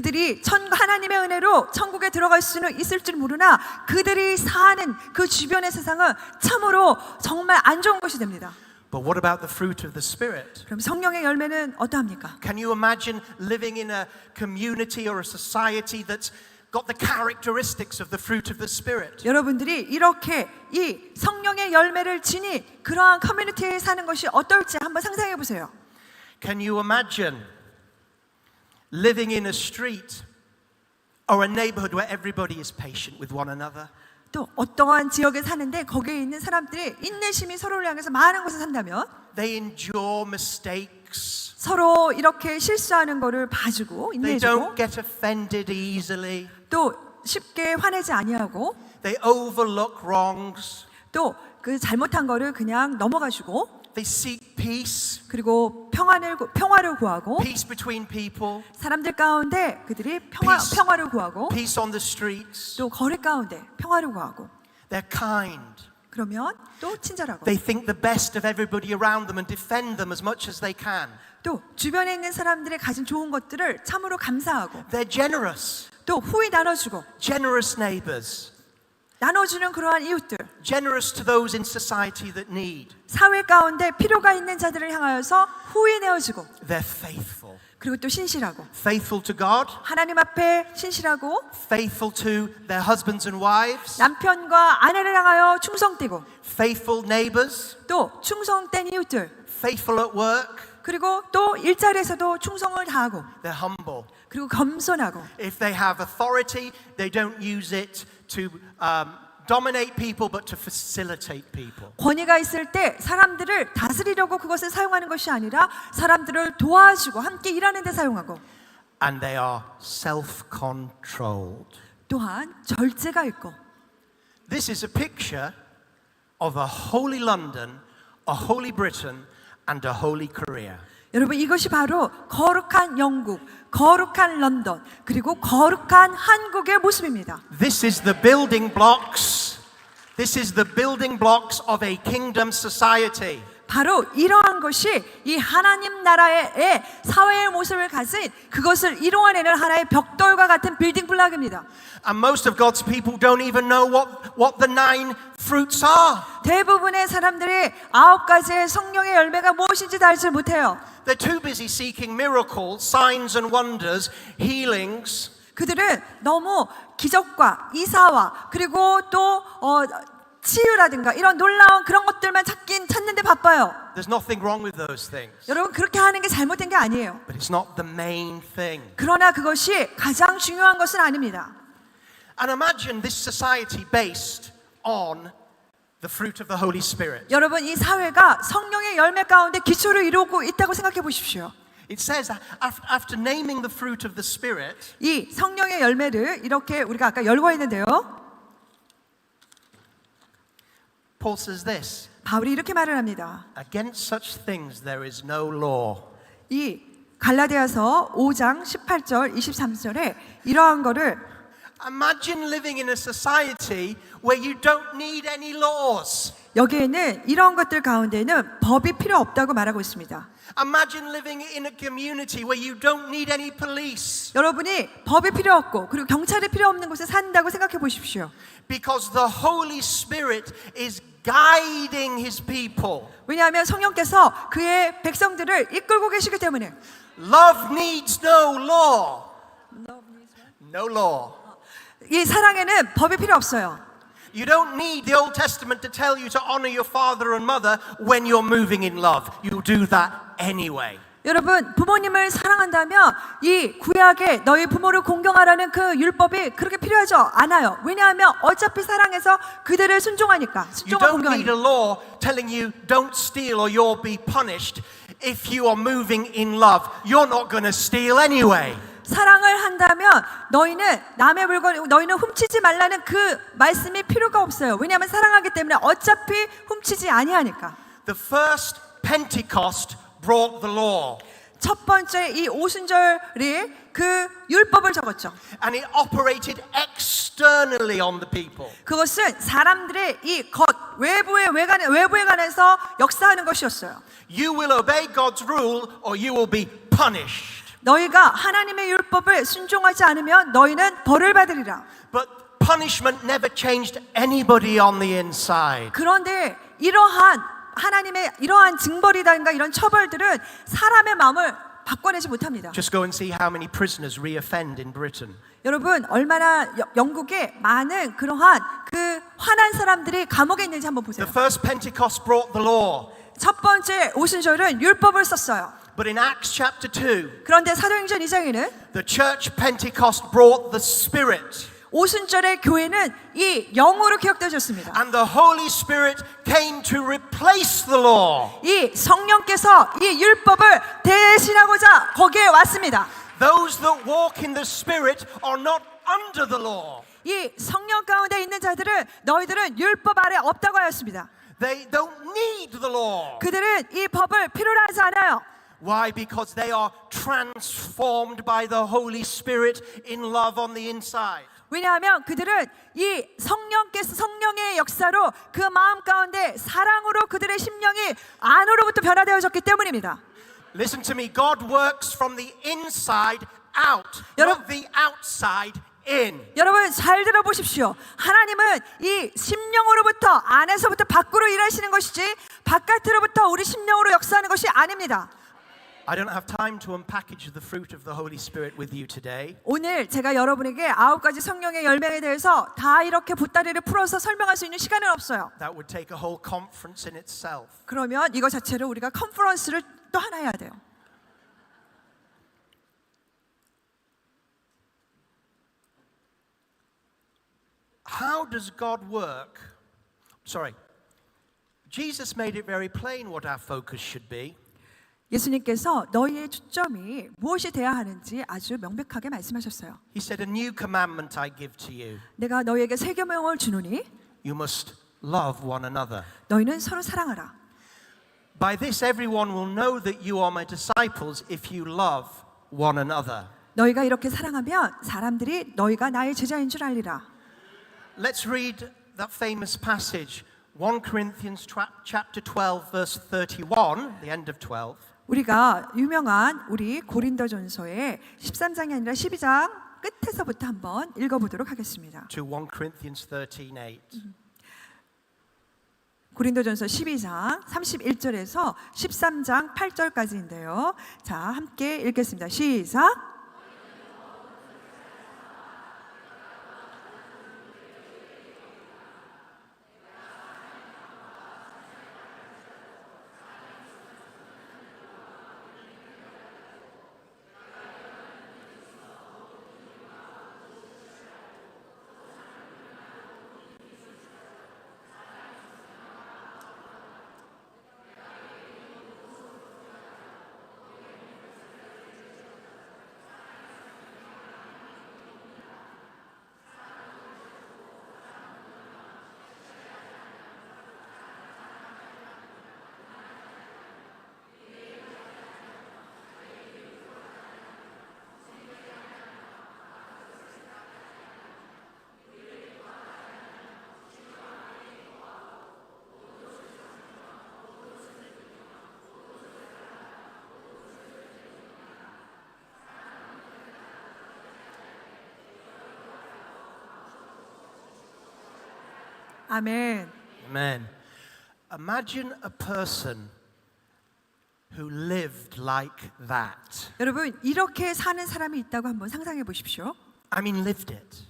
그들이 하나님의 은혜로 천국에 들어갈 수는 있을 줄 모르나 그들이 사는 그 주변의 세상은 참으로 정말 안 좋은 것이 됩니다. But what about the fruit of the Spirit? 그럼 성령의 열매는 어떠합니까? Can you imagine living in a community or a society that's got the characteristics of the fruit of the Spirit? 여러분들이 이렇게 이 성령의 열매를 지닌 그러한 커뮤니티에 사는 것이 어떨지 한번 상상해 보세요. Can you imagine living in a street or a neighborhood where everybody is patient with one another? 또 어떠한 지역에 사는데 거기에 있는 사람들이 인내심이 서로를 향해서 많은 곳에 산다면 They endure mistakes. 서로 이렇게 실수하는 거를 봐주고 They 인내해주고 don't get offended easily. 또 쉽게 화내지 아니하고 They overlook wrongs. 또 그 잘못한 거를 그냥 넘어가주고 They seek peace, 그리고 평화를 구하고 peace between people, 사람들 가운데 그들이 Peace. 평화를 구하고 peace on the streets. 또 거리 가운데 평화를 구하고 They're kind. 그러면 또 친절하고 They think the best of everybody around them and defend them as much as they can. 또 주변에 있는 사람들이 가진 좋은 것들을 참으로 감사하고 They're generous, 또 후히 나눠주고 generous neighbors, 나눠주는 그러한 이웃들 generous to those in society that need. 사회 가운데 필요가 있는 자들을 향하여서 후히 내어주고 They're faithful. 그리고 또 신실하고 Faithful to God, 하나님 앞에 신실하고 faithful to their husbands and wives, 남편과 아내를 향하여 충성되고 faithful neighbors, 또 충성된 이웃들 faithful at work. 그리고 또 일자리에서도 충성을 다하고 They're humble. 그리고 겸손하고 If they have authority, they don't use it to dominate people, but to facilitate people. 권위가 있을 때 사람들을 다스리려고 그것을 사용하는 것이 아니라 사람들을 도와주고 함께 일하는 데 사용하고 And they are self-controlled. 또한 절제가 있고 This is a picture of a holy London, a holy Britain, and a holy Korea. 여러분 이것이 바로 거룩한 영국, 거룩한 런던, 그리고 거룩한 한국의 모습입니다. This is the building blocks. This is the building blocks of a kingdom society. 바로 이러한 것이 이 하나님 나라의 사회의 모습을 가진 그것을 이루어내는 하나의 벽돌과 같은 빌딩 블록입니다. And most of God's people don't even know what the 9 fruits are. 대부분의 사람들이 9가지의 성령의 열매가 무엇인지 다 알지 못해요. They're too busy seeking miracles, signs and wonders, healings. 그들은 너무 기적과 이사와 그리고 또 치유라든가 이런 놀라운 그런 것들만 찾는데 바빠요. There's nothing wrong with those things. 여러분 그렇게 하는 게 잘못된 게 아니에요. But it's not the main thing. 그러나 그것이 가장 중요한 것은 아닙니다. And imagine this society based on the fruit of the Holy Spirit. 여러분 이 사회가 성령의 열매 가운데 기초를 이루고 있다고 생각해 보십시오. It says after naming the fruit of the Spirit, 이 성령의 열매를 이렇게 우리가 아까 열거했는데요. Paul says this, 바울이 이렇게 말을 합니다. against such things there is no law. 이 갈라디아서 5장 18절 23절에 이러한 거를 Imagine living in a society where you don't need any laws. 여기에는 이런 것들 가운데는 법이 필요 없다고 말하고 있습니다. Imagine living in a community where you don't need any police. 여러분이 법이 필요 없고 그리고 경찰이 필요 없는 곳에 산다고 생각해 보십시오. Because the Holy Spirit is guiding His people. 왜냐하면 성령께서 그의 백성들을 이끌고 계시기 때문에 Love needs no law. No law. 이 사랑에는 법이 필요 없어요. You don't need the Old Testament to tell you to honor your father and mother when you're moving in love. You'll do that anyway. 여러분 부모님을 사랑한다면 이 구약에 너희 부모를 공경하라는 그 율법이 그렇게 필요하지 않아요. 왜냐하면 어차피 사랑해서 그들을 순종하니까 You 순종하고 don't need a 공경하니까. law telling you don't steal or you'll be punished. If you are moving in love, you're not going to steal anyway. 사랑을 한다면 너희는 남의 물건 너희는 훔치지 말라는 그 말씀이 필요가 없어요. 왜냐하면 사랑하기 때문에 어차피 훔치지 아니하니까. The first Pentecost brought the law. 첫 번째 이 오순절이 그 율법을 적었죠. And it operated externally on the people. 그것은 사람들의 이 겉 외부에 관해서 역사하는 것이었어요. You will obey God's rule or you will be punished. 너희가 하나님의 율법을 순종하지 않으면 너희는 벌을 받으리라. But punishment never changed anybody on the inside. 그런데 이러한 하나님의 이러한 징벌이든가 이런 처벌들은 사람의 마음을 바꿔내지 못합니다. Just go and see how many prisoners reoffend in Britain. 여러분 얼마나 영국에 많은 그러한 그 화난 사람들이 감옥에 있는지 한번 보세요. The first Pentecost brought the law. 첫 번째 오순절은 율법을 썼어요. But in Acts chapter 2, 그런데 사도행전 2장에는 the church Pentecost brought the Spirit. 오순절의 교회는 이 영으로 기억되어졌습니다. And the Holy Spirit came to replace the law. 이 성령께서 이 율법을 대신하고자 거기에 왔습니다. Those that walk in the Spirit are not under the law. 이 성령 가운데 있는 자들은 너희들은 율법 아래 없다고 하였습니다. They don't need the law. 그들은 이 법을 필요로 하지 않아요. Why? Because they are transformed by the Holy Spirit in love on the inside. 왜냐하면 그들은 이 성령의 역사로 그 마음 가운데 사랑으로 그들의 심령이 안으로부터 변화되어졌기 때문입니다. Listen to me. God works from the inside out, 여러분- not the outside in. 여러분 잘 들어보십시오. 하나님은 이 심령으로부터 안에서부터 밖으로 일하시는 것이지 바깥으로부터 우리 심령으로 역사하는 것이 아닙니다. I don't have time to unpackage the fruit of the Holy Spirit with you today. 오늘 제가 여러분에게 9가지 성령의 열매에 대해서 다 이렇게 보따리를 풀어서 설명할 수 있는 시간은 없어요. That would take a whole conference in itself. 그러면 이거 자체를 우리가 컨퍼런스를 또 하나 해야 돼요. How does God work? Sorry. Jesus made it very plain what our focus should be. 예수님께서 너희의 초점이 무엇이 되어야 하는지 아주 명백하게 말씀하셨어요. He said, "A new commandment I give to you. 내가 너희에게 새 계명을 주노니 You must love one another. 너희는 서로 사랑하라. By this everyone will know that you are my disciples if you love one another." 너희가 이렇게 사랑하면 사람들이 너희가 나의 제자인 줄 알리라. Let's read that famous passage, 1 Corinthians chapter 12 verse 31, the end of 12. 우리가 유명한 우리 고린도전서의 13장이 아니라 12장 끝에서부터 한번 읽어보도록 하겠습니다. To 1 Corinthians 13:8. 고린도전서 12장 31절에서 13장 8절까지인데요. 자, 함께 읽겠습니다. 시작. 아멘. Amen. Imagine a person who lived like that. 여러분 이렇게 사는 사람이 있다고 한번 상상해 보십시오. I mean, lived it.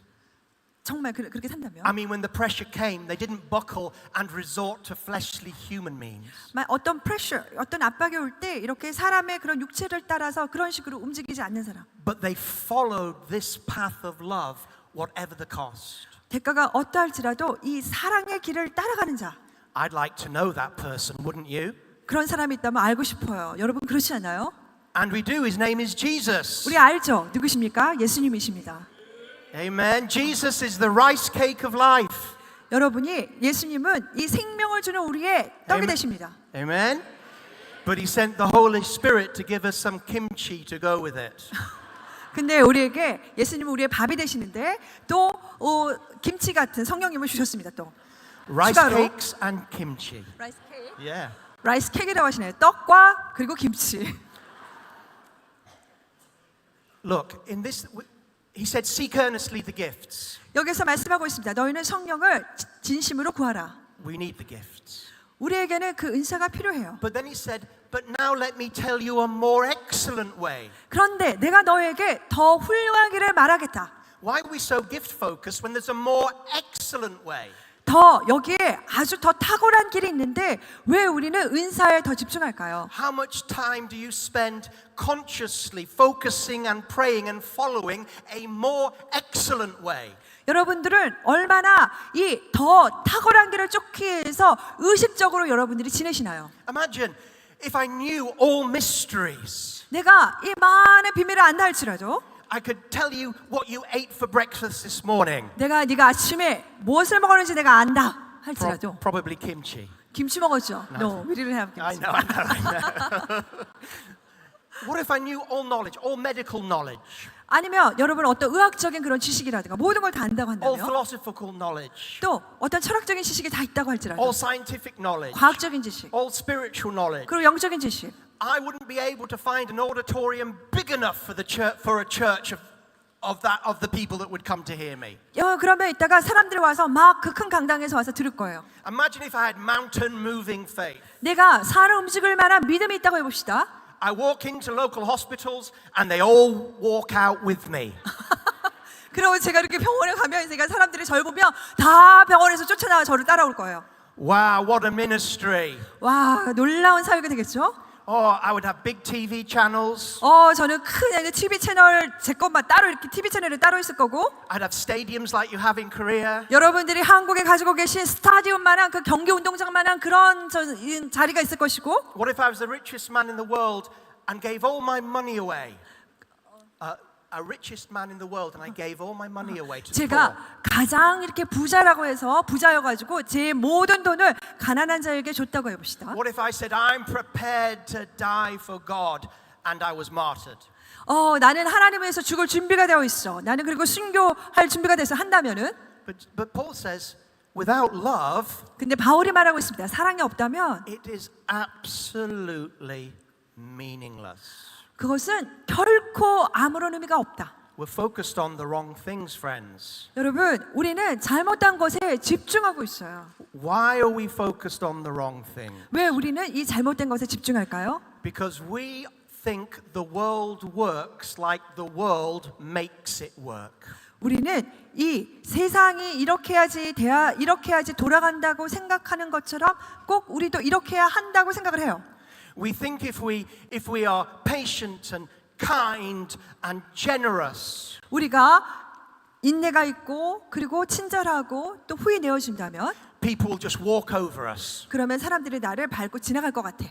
정말 그렇게 산다면 I mean, when the pressure came, they didn't buckle and resort to fleshly human means. 어떤 프레셔, 어떤 압박이 올 때 이렇게 사람의 그런 육체를 따라서 그런 식으로 움직이지 않는 사람. But they followed this path of love, whatever the cost. 대가가 어떠할지라도 이 사랑의 길을 따라가는 자. I'd like to know that person, wouldn't you? 그런 사람이 있다면 알고 싶어요. 여러분 그렇지 않아요? And we do. His name is Jesus. 우리 알죠? 누구십니까? 예수님이십니다. Amen. Jesus is the rice cake of life. 여러분이 예수님은 이 생명을 주는 우리의 떡이 Amen. 되십니다. Amen. But he sent the Holy Spirit to give us some kimchi to go with it. 근데 우리에게 예수님은 우리의 밥이 되시는데 또 김치 같은 성령님을 주셨습니다. 또 Rice 추가로 cakes and kimchi. 라이스 케이크. Yeah. 라이스 케이크라고 하시네요. 떡과 그리고 김치. Look, in this, he said, seek earnestly the gifts. 여기서 말씀하고 있습니다. 너희는 성령을 진심으로 구하라. We need the gifts. 우리에게는 그 은사가 필요해요. But then he said, but now let me tell you a more excellent way. 그런데 내가 너에게 더 훌륭한 길을 말하겠다. Why are we so gift focused when there's a more excellent way? 더 여기에 아주 더 탁월한 길이 있는데 왜 우리는 은사에 더 집중할까요? How much time do you spend consciously focusing and praying and following a more excellent way? 여러분들은 얼마나 이 더 탁월한 길을 쫓기 위해서 의식적으로 여러분들이 지내시나요? Imagine if I knew all mysteries. 내가 이 많은 비밀을 안다 할지라도 I could tell you what you ate for breakfast this morning. 네가 아침에 무엇을 먹었는지 내가 안다 할지라도 Probably kimchi. 김치 먹었죠? No, we didn't have I 김치. know, I know. What if I knew all knowledge, all medical knowledge, 아니면 여러분 어떤 의학적인 그런 지식이라든가 모든 걸 다 안다고 all 한다면 philosophical knowledge, 또 어떤 철학적인 지식이 다 있다고 할지라도 all scientific knowledge, 과학적인 지식 all spiritual knowledge? 그리고 영적인 지식 I wouldn't be able to find an auditorium big enough for the church, for a church of the people that would come to hear me. 그러면 이따가 사람들이 와서 막 그 큰 강당에서 와서 들을 거예요. Imagine if I had mountain moving faith. 내가 산을 움직일 만한 믿음이 있다고 해봅시다. I walk into local hospitals and they all walk out with me. 그리고 제가 이렇게 병원에 가면 제가 사람들이 저를 보면 다 병원에서 쫓아나와 저를 따라올 거예요. Wow, what a ministry. 와, 놀라운 사역이 되겠죠? Oh, I would have big TV channels. 저는 큰 TV 채널 제 것만 따로 이렇게 TV 채널이 따로 있을 거고 I'd have stadiums like you have in Korea. 여러분들이 한국에 가지고 계신 스타디움만한 그 경기 운동장만한 그런 자리가 있을 것이고 What if I was the richest man in the world and gave all my money away? A richest man in the world and I gave all my money away to the poor. 제가 가장 이렇게 부자라고 해서 부자여가지고 제 모든 돈을 가난한 자에게 줬다고 해봅시다. What if I said I'm prepared to die for God and I was martyred? 나는 하나님을 위해서 죽을 준비가 되어 있어. 나는 그리고 순교할 준비가 돼서 한다면은 But Paul says without love 근데 바울이 말하고 있습니다. 사랑이 없다면 it is absolutely meaningless. 그것은 결코 아무런 의미가 없다. We're focused on the wrong things, friends. 여러분, 우리는 잘못한 것에 집중하고 있어요. Why are we focused on the wrong thing? 왜 우리는 이 잘못된 것에 집중할까요? Because we think the world works like the world makes it work. 우리는 이 세상이 이렇게 해야지 돌아간다고 생각하는 것처럼 꼭 우리도 이렇게 해야 한다고 생각을 해요. We think if we are patient and kind and generous, 우리가 인내가 있고 그리고 친절하고 또 후히 내어준다면 people will just walk over us. 그러면 사람들이 나를 밟고 지나갈 것 같아.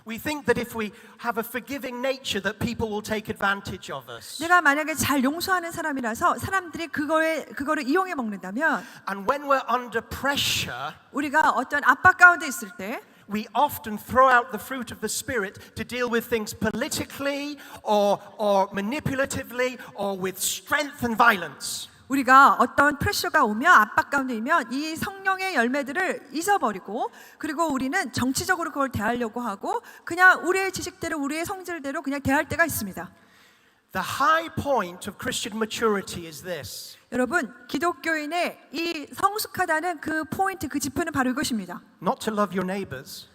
We think that if we have a forgiving nature that people will take advantage of us. 내가 만약에 잘 용서하는 사람이라서 사람들이 그거를 이용해 먹는다면 And when we're under pressure, 우리가 어떤 압박 가운데 있을 때 we often throw out the fruit of the Spirit to deal with things politically or manipulatively or with strength and violence. 우리가 어떤 프레셔가 오면 압박 가운데 이면 이 성령의 열매들을 잊어버리고 그리고 우리는 정치적으로 그걸 대하려고 하고 그냥 우리의 지식대로 우리의 성질대로 그냥 대할 때가 있습니다. The high point of Christian maturity is this. 여러분, 기독교인의 이 성숙하다는 그 포인트, 그 지표는 바로 이것입니다. Not to love your neighbors,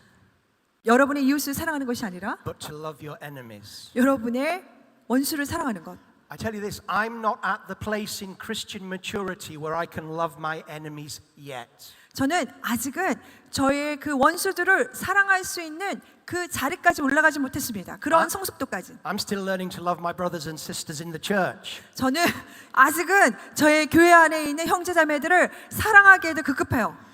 여러분의 이웃을 사랑하는 것이 아니라 but to love your enemies. 여러분의 원수를 사랑하는 것. I tell you this, I'm not at the place in Christian maturity where I can love my enemies yet. 저는 아직은 저의 그 원수들을 사랑할 수 있는 그 자리까지 올라가지 못했습니다. 그런 성숙도까지. I'm still learning to love my brothers and sisters in the church. 저는 아직은 저의 교회 안에 있는 형제자매들을 사랑하기에도 급급해요.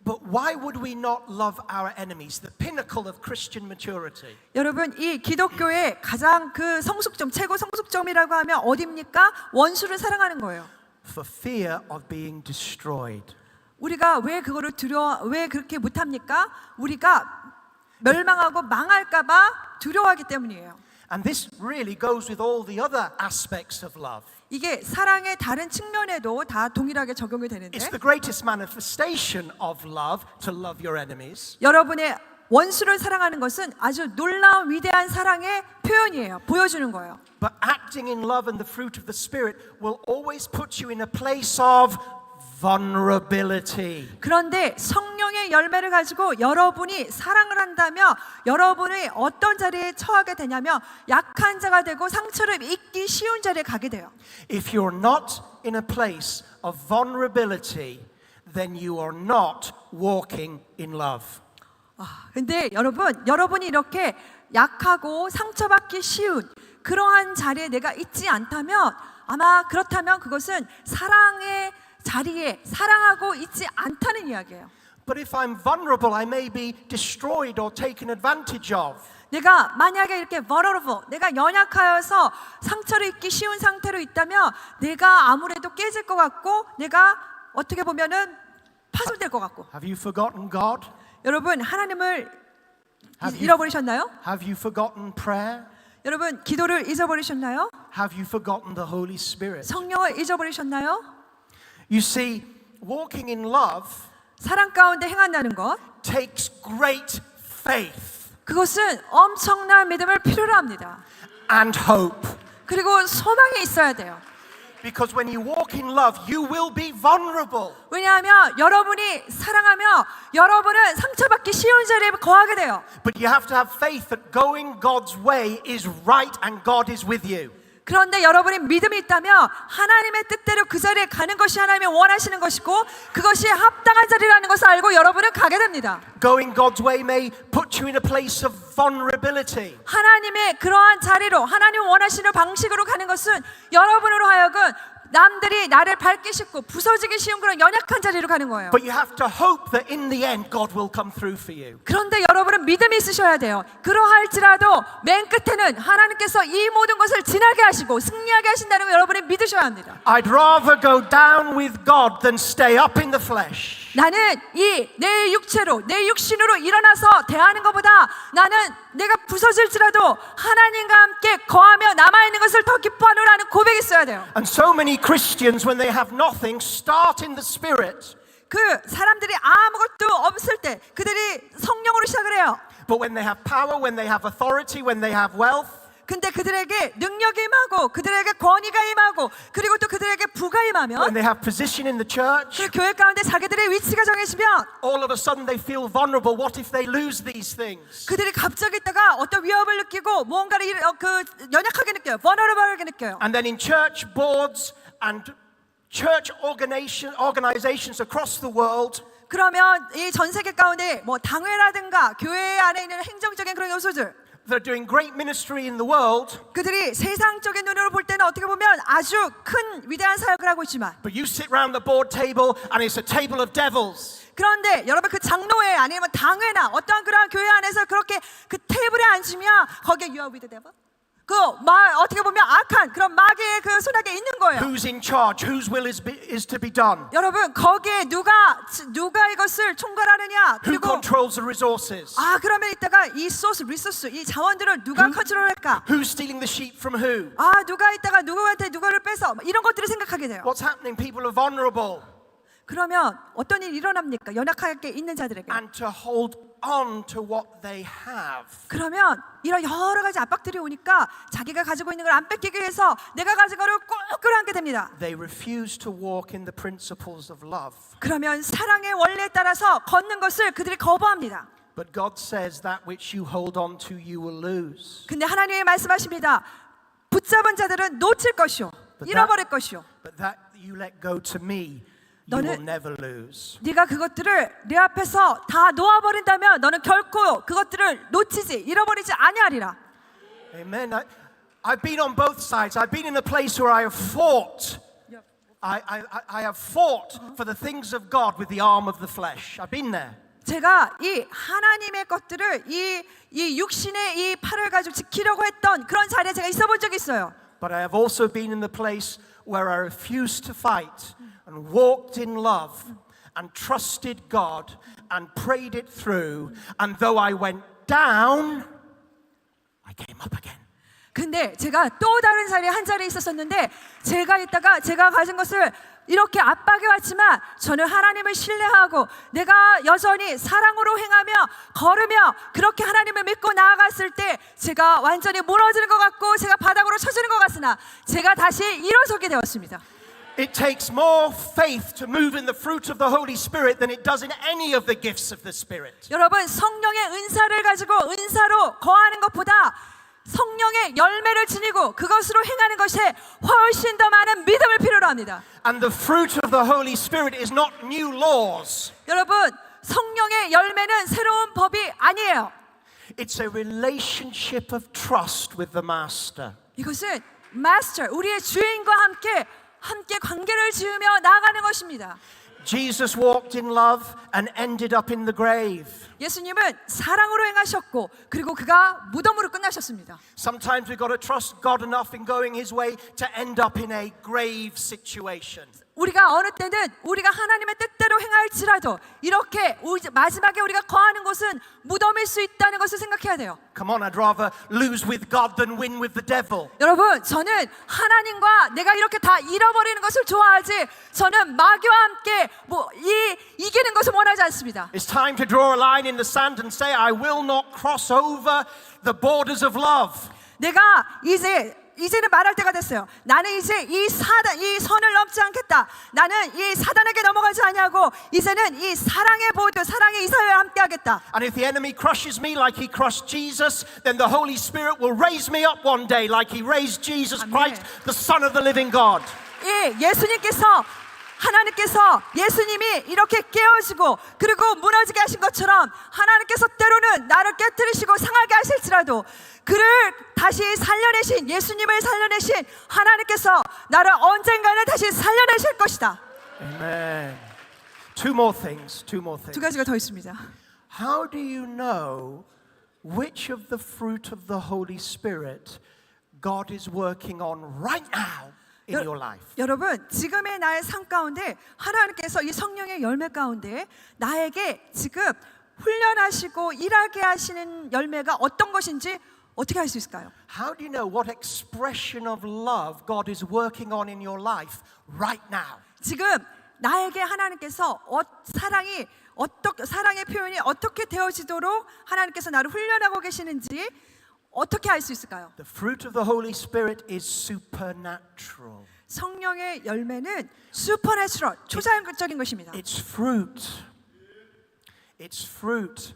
But why would we not love our enemies? The pinnacle of Christian maturity. 여러분, 이 기독교의 가장 그 성숙점, 최고 성숙점이라고 하면 어디입니까? 원수를 사랑하는 거예요. For fear of being destroyed. 우리가 왜 왜 그렇게 못합니까? 우리가 멸망하고 망할까봐 두려워하기 때문이에요. And this really goes with all the other aspects of love. 이게 사랑의 다른 측면에도 다 동일하게 적용이 되는데 It's the greatest manifestation of love to love your enemies. 여러분의 원수를 사랑하는 것은 아주 놀라운 위대한 사랑의 표현이에요. 보여주는 거예요. But acting in love and the fruit of the Spirit will always put you in a place of vulnerability. 그런데 성령의 열매를 가지고 여러분이 사랑을 한다면 여러분이 어떤 자리에 처하게 되냐면 약한 자가 되고 상처를 입기 쉬운 자리에 가게 돼요. If you're not in a place of vulnerability, then you are not walking in love. 근데 여러분이 이렇게 약하고 상처받기 쉬운 그러한 자리에 내가 있지 않다면 아마 그렇다면 그것은 사랑의 자리에 사랑하고 있지 않다는 이야기예요. But if I'm vulnerable, I may be destroyed or taken advantage of. 내가 만약에 이렇게 vulnerable, 내가 연약하여서 상처를 입기 쉬운 상태로 있다면 내가 아무래도 깨질 것 같고 내가 어떻게 보면은 파손될 것 같고. Have you forgotten God? 여러분 하나님을 Have you- 잃어버리셨나요? Have you forgotten prayer? 여러분 기도를 잊어버리셨나요? Have you forgotten the Holy Spirit? 성령을 잊어버리셨나요? You see, walking in love 사랑 가운데 행한다는 것 takes great faith 그것은 엄청난 믿음을 필요로 합니다. and hope. 그리고 소망이 있어야 돼요. Because when you walk in love, you will be vulnerable. 왜냐하면 여러분이 사랑하며 여러분은 상처받기 쉬운 자리에 거하게 돼요. But you have to have faith that going God's way is right and God is with you. 그런데 여러분이 믿음이 있다면 하나님의 뜻대로 그 자리에 가는 것이 하나님이 원하시는 것이고 그것이 합당한 자리라는 것을 알고 여러분은 가게 됩니다. Going God's way may put you in a place of vulnerability. 하나님의 그러한 자리로 하나님 원하시는 방식으로 가는 것은 여러분으로 하여금 남들이 나를 밟기 쉽고 부서지기 쉬운 그런 연약한 자리로 가는 거예요. But you have to hope that in the end God will come through for you. 그런데 여러분은 믿음이 있으셔야 돼요. 그러할지라도 맨 끝에는 하나님께서 이 모든 것을 지나게 하시고 승리하게 하신다는 걸 여러분이 믿으셔야 합니다. I'd rather go down with God than stay up in the flesh. 나는 이 내 육체로 내 육신으로 일어나서 대하는 것보다 나는 내가 부서질지라도 하나님과 함께 거하며 남아있는 것을 더 기뻐하노라는 고백이 있어야 돼요. And so many Christians, when they have nothing, start in the Spirit. 그 사람들이 아무것도 없을 때 그들이 성령으로 시작을 해요. But when they have power, when they have authority, when they have wealth, 근데 그들에게 능력이 임하고 그들에게 권위가 임하고 그리고 또 그들에게 부가 임하면 when they have position in the church, 그 교회 가운데 자기들의 위치가 정해지면 all of a sudden they feel vulnerable. What if they lose these things? 그들이 갑자기 있다가 어떤 위협을 느끼고 무언가를 연약하게 느껴요. vulnerable하게 느껴요. And then in church boards and church organizations across the world, 그러면 이 전 세계 가운데 뭐 당회라든가 교회 안에 있는 행정적인 그런 요소들 they're doing great ministry in the world, 그들이 세상적인 눈으로 볼 때는 어떻게 보면 아주 큰 위대한 사역을 하고 있지만 but you sit around the board table and it's a table of devils. 그런데 여러분 그 장로회 아니면 당회나 어떠한 그런 교회 안에서 그렇게 그 테이블에 앉으면 거기에 you are with the devil? 어떻게 보면 악한 그런 마귀의 그 손아귀에 있는 거예요. Who's in charge? Whose will is to be done? 여러분 거기에 누가 이것을 총괄하느냐 Who 그리고 controls the resources? 그러면 이따가 이 리소스 이 자원들을 누가 컨트롤할까? Who's stealing the sheep from who? 누가 있다가 누구한테 누구를 빼서 이런 것들을 생각하게 돼요. What's happening? People are vulnerable. 그러면 어떤 일이 일어납니까? 연약하게 있는 자들에게. And to hold on to what they have. 그러면 이런 여러 가지 압박들이 오니까 자기가 가지고 있는 걸 안 뺏기기 위해서 내가 가진 거를 꼭 끌어안게 됩니다. They refuse to walk in the principles of love. 그러면 사랑의 원리에 따라서 걷는 것을 그들이 거부합니다. But God says that which you hold on to you will lose. 근데 하나님이 말씀하십니다. 붙잡은 자들은 놓칠 것이요 잃어버릴 것이요. But that you let go to me, you will never lose. 네가 그것들을 내 앞에서 다 놓아버린다면 너는 결코 그것들을 놓치지 잃어버리지 아니하리라. Amen. I've been on both sides. I've been in a place where I have fought. I have fought for the things of God with the arm of the flesh. I've been there. 제가 이 하나님의 것들을 이 육신의 이 팔을 가지고 지키려고 했던 그런 자리에 제가 있어본 적이 있어요. But I have also been in the place where I refused to fight and walked in love and trusted God and prayed it through. And though I went down, I came up again. 근데 제가 또 다른 자리에 한 자리에 있었었는데 제가 있다가 제가 가진 것을 이렇게 압박이 왔지만 저는 하나님을 신뢰하고 내가 여전히 사랑으로 행하며 걸으며 그렇게 하나님을 믿고 나아갔을 때 제가 완전히 무너지는 것 같고 제가 바닥으로 쳐지는 것 같으나 제가 다시 일어서게 되었습니다. It takes more faith to move in the fruit of the Holy Spirit than it does in any of the gifts of the Spirit. 여러분, 성령의 은사를 가지고 은사로 거하는 것보다 성령의 열매를 지니고 그것으로 행하는 것에 훨씬 더 많은 믿음을 필요로 합니다. And the fruit of the Holy Spirit is not new laws. 여러분, 성령의 열매는 새로운 법이 아니에요. It's a relationship of trust with the Master. 이것은 마스터, 우리의 주인과 함께 관계를 지으며 나아가는 것입니다. Jesus walked in love and ended up in the grave. 예수님은 사랑으로 행하셨고 그리고 그가 무덤으로 끝나셨습니다. Sometimes we've got to trust God enough in going His way to end up in a grave situation. 우리가 어느 때는 우리가 하나님의 뜻대로 행할지라도 이렇게 마지막에 우리가 거하는 곳은 무덤일 수 있다는 것을 생각해야 돼요. Come on, I'd rather lose with God than win with the devil. 여러분, 저는 하나님과 내가 이렇게 다 잃어버리는 것을 좋아하지 저는 마귀와 함께 이기는 것을 원하지 않습니다. It's time to draw a line in the sand and say, I will not cross over the borders of love. 내가 이제는 말할 때가 됐어요. 나는 이제 이 선을 넘지 않겠다. 나는 이 사단에게 넘어가지 않냐고 이제는 이 사랑의 보드, 사랑의 이사회에 함께하겠다. And if the enemy crushes me like he crushed Jesus, then the Holy Spirit will raise me up one day like he raised Jesus Christ, the Son of the living God. 하나님께서 예수님이 이렇게 깨어지고 그리고 무너지게 하신 것처럼 하나님께서 때로는 나를 깨뜨리시고 상하게 하실지라도 그를 다시 살려내신 예수님을 살려내신 하나님께서 나를 언젠가는 다시 살려내실 것이다. Amen. Two more things. 두 가지가 더 있습니다. How do you know which of the fruit of the Holy Spirit God is working on right now in your life? 여러분, 지금의 나의 삶 가운데 하나님께서 이 성령의 열매 가운데 나에게 지금 훈련하시고 일하게 하시는 열매가 어떤 것인지 어떻게 알 수 있을까요? How do you know what expression of love God is working on in your life right now? 지금 나에게 하나님께서 사랑의 표현이 어떻게 되어지도록 하나님께서 나를 훈련하고 계시는지 어떻게 알 수 있을까요? The fruit of the Holy Spirit is supernatural. 성령의 열매는 슈퍼내추럴, 초자연적인 것입니다. It's fruit. It's fruit.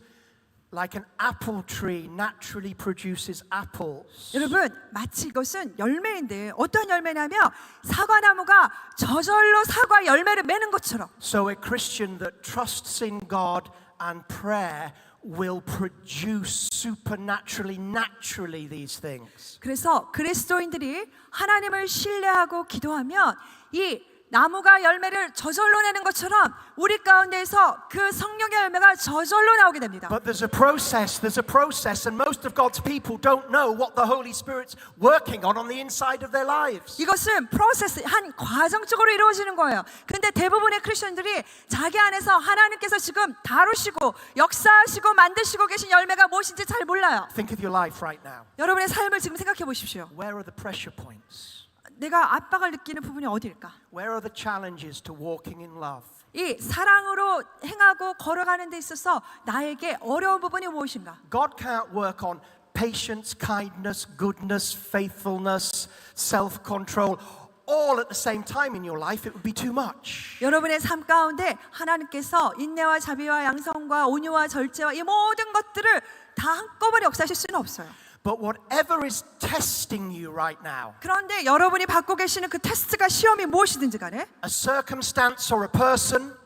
Like an apple tree naturally produces apples. 여러분, 마치 이것은 열매인데 어떤 열매냐면 사과나무가 저절로 사과 열매를 맺는 것처럼. So a Christian that trusts in God and prayer will produce supernaturally, naturally these things. 그래서 그리스도인들이 하나님을 신뢰하고 기도하면 이 나무가 열매를 저절로 내는 것처럼 우리 가운데에서 그 성령의 열매가 저절로 나오게 됩니다. But there's a process, and most of God's people don't know what the Holy Spirit's working on the inside of their lives. 이것은 프로세스, 한 과정적으로 이루어지는 거예요. 근데 대부분의 크리스천들이 자기 안에서 하나님께서 지금 다루시고 역사하시고 만드시고 계신 열매가 무엇인지 잘 몰라요. Think of your life right now. 여러분의 삶을 지금 생각해 보십시오. Where are the pressure points? 내가 압박을 느끼는 부분이 어디일까? Where are the challenges to walking in love? 이 사랑으로 행하고 걸어가는 데 있어서 나에게 어려운 부분이 무엇인가? God can't work on patience, kindness, goodness, faithfulness, self-control all at the same time in your life. It would be too much. 여러분의 삶 가운데 하나님께서 인내와 자비와 양성과 온유와 절제와 이 모든 것들을 다 한꺼번에 역사하실 수는 없어요. But whatever is testing you right now, 그런데 여러분이 받고 계시는 그 테스트가 시험이 무엇이든지 간에 a circumstance or a person,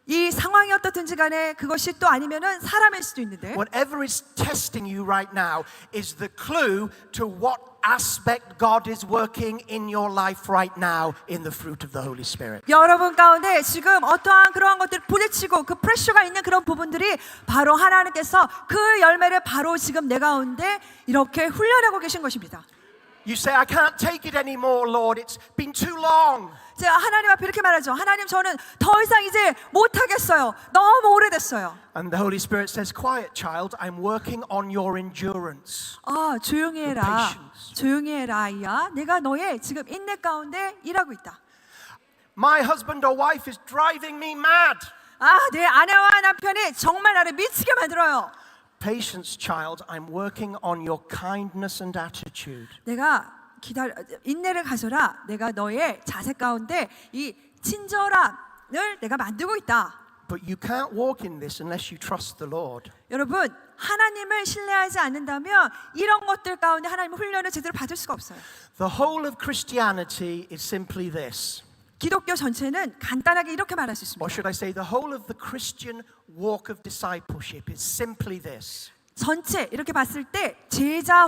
이 상황이 어떻든지 간에 그것이 또 아니면은 사람일 수도 있는데 whatever is testing you right now is the clue to what aspect God is working in your life right now in the fruit of the Holy Spirit. 여러분 가운데 지금 어떠한 그러한 것들을 부딪히고 그 프레셔가 있는 그런 부분들이 바로 하나님께서 그 열매를 바로 지금 내 가운데 이렇게 훈련하고 계신 것입니다. You say, I can't take it anymore, Lord. It's been too long. 제가 하나님 앞에 이렇게 말하죠. 하나님, 저는 더 이상 이제 못하겠어요. 너무 오래됐어요. And the Holy Spirit says, quiet child, I'm working on your endurance. 조용히 해라. patience. 조용히 해라, 아이야. 내가 너의 지금 인내 가운데 일하고 있다. My husband or wife is driving me mad. 내 아내와 남편이 정말 나를 미치게 만들어요. Patience, child, I'm working on your kindness and attitude. 내가 인내를 가져라. 내가 너의 자세 가운데 이 친절함을 내가 만들고 있다. But you can't walk in this unless you trust the Lord. 여러분, 하나님을 신뢰하지 않는다면 이런 것들 가운데 하나님의 훈련을 제대로 받을 수가 없어요. The whole of Christianity is simply this. 기독교 전체는 간단하게 이렇게 말할 수 Or 있습니다. should I say, the whole of the Christian walk of discipleship is simply this. 전체 이렇게 봤을 때 제자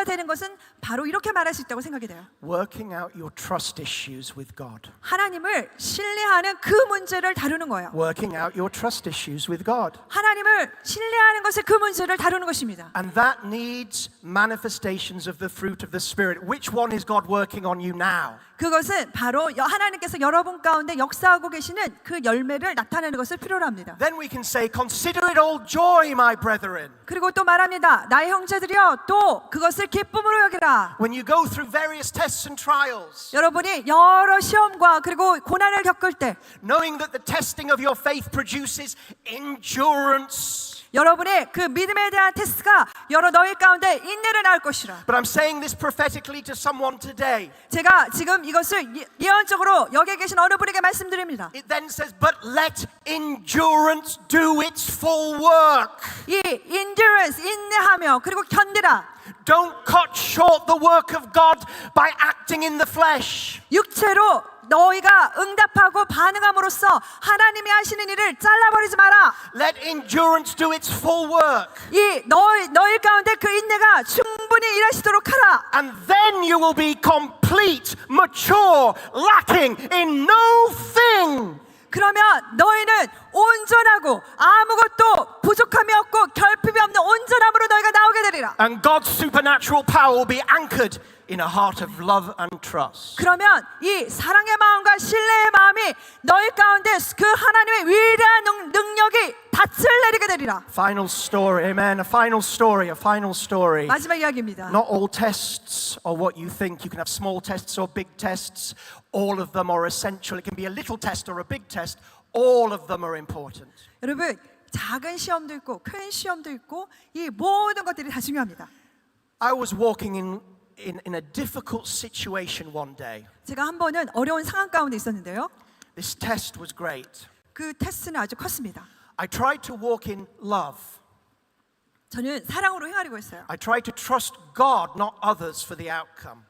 되는 것은 바로 이렇게 말할 수 있다고 생각이 돼요. Working out your trust issues with God. 하나님을 신뢰하는 그 문제를 다루는 거예요. Working out your trust issues with God. 하나님을 신뢰하는 것을 그 문제를 다루는 것입니다. And that needs manifestations of the fruit of the Spirit. Which one is God working on you now? 그것은 바로 하나님께서 여러분 가운데 역사하고 계시는 그 열매를 나타내는 것을 필요로 합니다. Then we can say, consider it all joy, my brethren. 그리고 또 말합니다. 나의 형제들이여 또 그것을 기쁨으로 여기라. When you go through various tests and trials, 여러분이 여러 시험과 그리고 고난을 겪을 때 knowing that the testing of your faith produces endurance. 여러분의 그 믿음에 대한 테스트가 여러 너희 가운데 인내를 낳을 것이라. But I'm saying this prophetically to someone today. 제가 지금 이것을 예언적으로 여기 계신 어느 분에게 말씀드립니다. It then says, but let endurance do its full work. 이 endurance 인내하며 그리고 견디라. Don't cut short the work of God by acting in the flesh. 육체로 너희가 응답하고 반응함으로써 하나님이 하시는 일을 잘라버리지 마라. Let endurance do its full work. 이 너희 가운데 그 인내가 충분히 일하시도록 하라. And then you will be complete, mature, lacking in no thing. 그러면 너희는 온전하고 아무것도 부족함이 없고 결핍이 없는 온전함으로 너희가 나오게 되리라. And God's supernatural power will be anchored in a heart of love and trust. 그러면 이 사랑의 마음과 신뢰의 마음이 너희 가운데 그 하나님의 위대한 능력이 닻을 내리게 되리라. Final story, amen. A final story. 마지막 이야기입니다. Not all tests are what you think. You can have small tests or big tests. All of them are essential. It can be a little test or a big test. All of them are important. 여러분, 작은 시험도 있고 큰 시험도 있고 이 모든 것들이 다 중요합니다. I was walking in a difficult situation one day. 제가 한 번은 어려운 상황 가운데 있었는데요. This test was great. 그 테스트는 아주 컸습니다. I tried to walk in love. 저는 사랑으로 행하려고 했어요. I tried to trust God, not others, for the outcome.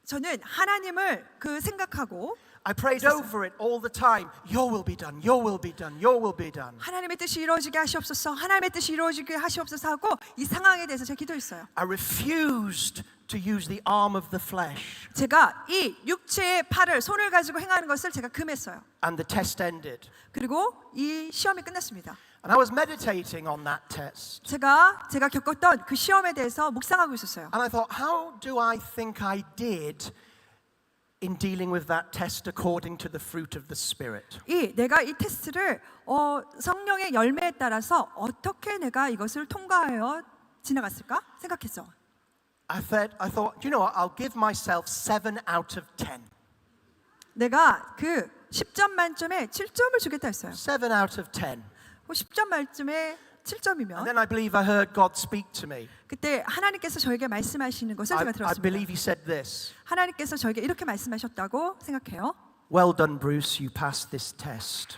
저는 하나님을 생각하고 I prayed over it all the time. Your will be done. Your will be done. Your will be done. 하나님의 뜻이 이루어지게 하시옵소서. 하나님의 뜻이 이루어지게 하시옵소서 하고 이 상황에 대해서 제가 기도했어요. I refused to use the arm of the flesh. 제가 이 육체의 손을 가지고 행하는 것을 제가 금했어요. And the test ended. 그리고 이 시험이 끝났습니다. And I was meditating on that test. 제가 겪었던 그 시험에 대해서 묵상하고 있었어요. And I thought, how do I think I did in dealing with that test according to the fruit of the Spirit? 내가 이 테스트를 성령의 열매에 따라서 어떻게 내가 이것을 통과하여 지나갔을까 생각했죠. I thought, you know what? I'll give myself 7 out of 10. 내가 그 10점 만점에 7점을 주겠다 했어요. 7 out of 10. 10점 만점에 And 7점이면 then I believe I heard God speak to me. 그때 하나님께서 저에게 말씀하시는 것을 제가 I 들었습니다. believe He said this. 하나님께서 저에게 이렇게 말씀하셨다고 생각해요. Well done, Bruce. You passed this test.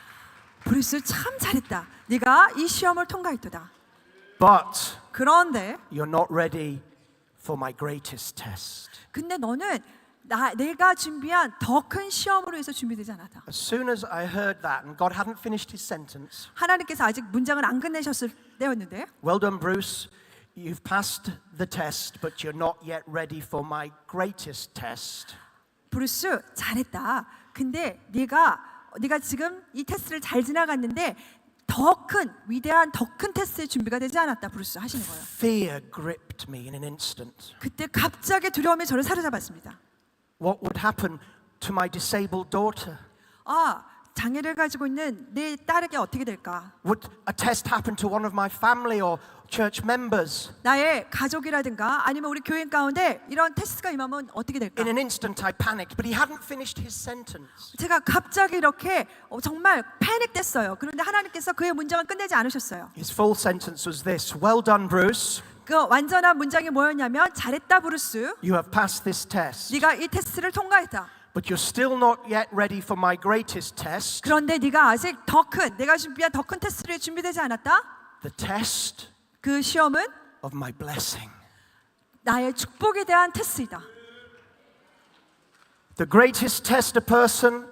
브루스 참 잘했다. 네가 이 시험을 통과했도다. But 그런데 you're not ready for my greatest test. 근데 너는 내가 준비한 더 큰 시험으로 해서 준비되지 않았다. As soon as I heard that, and God hadn't finished His sentence, 하나님께서 아직 문장을 안 끝내셨을 때였는데 well done, Bruce. You've passed the test, but you're not yet ready for my greatest test. 브루스 잘했다. 근데 네가 지금 이 테스트를 잘 지나갔는데 더 큰 위대한 더 큰 테스트의 준비가 되지 않았다. 브루스 하시는 거예요. Fear gripped me in an instant. 그때 갑자기 두려움이 저를 사로잡았습니다. What would happen to my disabled daughter? 장애를 가지고 있는 내 딸에게 어떻게 될까? Would a test happen to one of my family or church members? 나의 가족이라든가 아니면 우리 교인 가운데 이런 테스트가 임하면 어떻게 될까? In an instant, I panicked, but he hadn't finished his sentence. 제가 갑자기 이렇게 정말 패닉됐어요. 그런데 하나님께서 그의 문장을 끝내지 않으셨어요. His full sentence was this: Well done, Bruce. 그 완전한 문장이 뭐였냐면 잘했다 브루스. You have passed this test. 네가 이 테스트를 통과했다. But you're still not yet ready for my greatest test. 그런데 네가 아직 더 큰, 내가 준비한 더 큰 테스트를 준비되지 않았다. The test 그 시험은 of my blessing. 나의 축복에 대한 테스트이다. The greatest test a person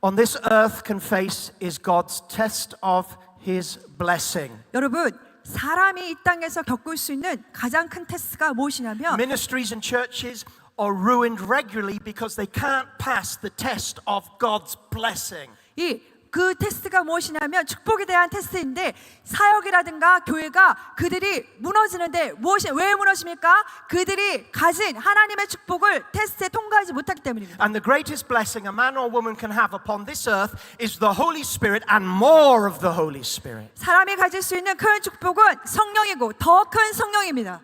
on this earth can face is God's test of his blessing. 여러분, 사람이 이 땅에서 겪을 수 있는 가장 큰 테스트가 무엇이냐면 Ministries and churches are ruined regularly because they can't pass the test of God's blessing. 그 테스트가 무엇이냐면 축복에 대한 테스트인데 사역이라든가 교회가 그들이 무너지는데 왜 무너집니까? 그들이 가진 하나님의 축복을 테스트에 통과하지 못하기 때문입니다. And the greatest blessing a man or woman can have upon this earth is the Holy Spirit and more of the Holy Spirit. 사람이 가질 수 있는 큰 축복은 성령이고 더 큰 성령입니다.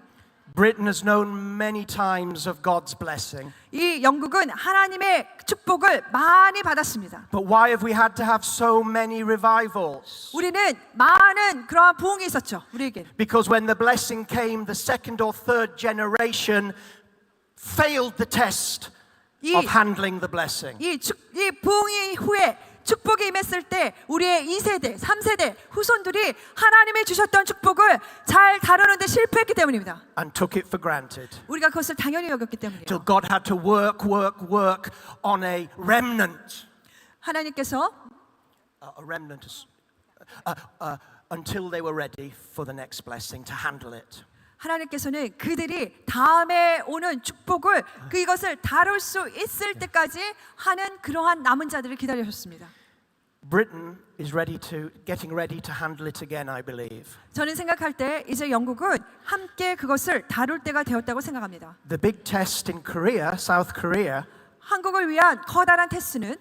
Britain has known many times of God's blessing. 이 영국은 하나님의 축복을 많이 받았습니다. But why have we had to have so many revivals? 우리는 많은 그러한 부흥이 있었죠. 우리에게. Because when the blessing came, the second or third generation failed the test of handling the blessing. 이 부흥이 후에 축복이 임했을 때 우리의 2세대, 3세대 후손들이 하나님이 주셨던 축복을 잘 다루는데 실패했기 때문입니다. And took it for granted. 우리가 그것을 당연히 여겼기 때문이에요. Till God had to work on a remnant. 하나님께서 A remnant until they were ready for the next blessing to handle it. 하나님께서는 그들이 다음에 오는 축복을 이것을 다룰 수 있을 때까지 하는 그러한 남은 자들을 기다리셨습니다. Britain is getting ready to handle it again, I believe. 저는 생각할 때 이제 영국은 함께 그것을 다룰 때가 되었다고 생각합니다. The big test in Korea, South Korea, 한국을 위한 커다란 테스트는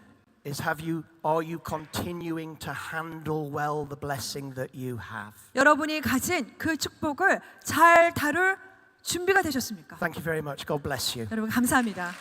is are you continuing to handle well the blessing that you have? 여러분이 가진 그 축복을 잘 다룰 준비가 되셨습니까? Thank you very much. God bless you. 여러분 감사합니다.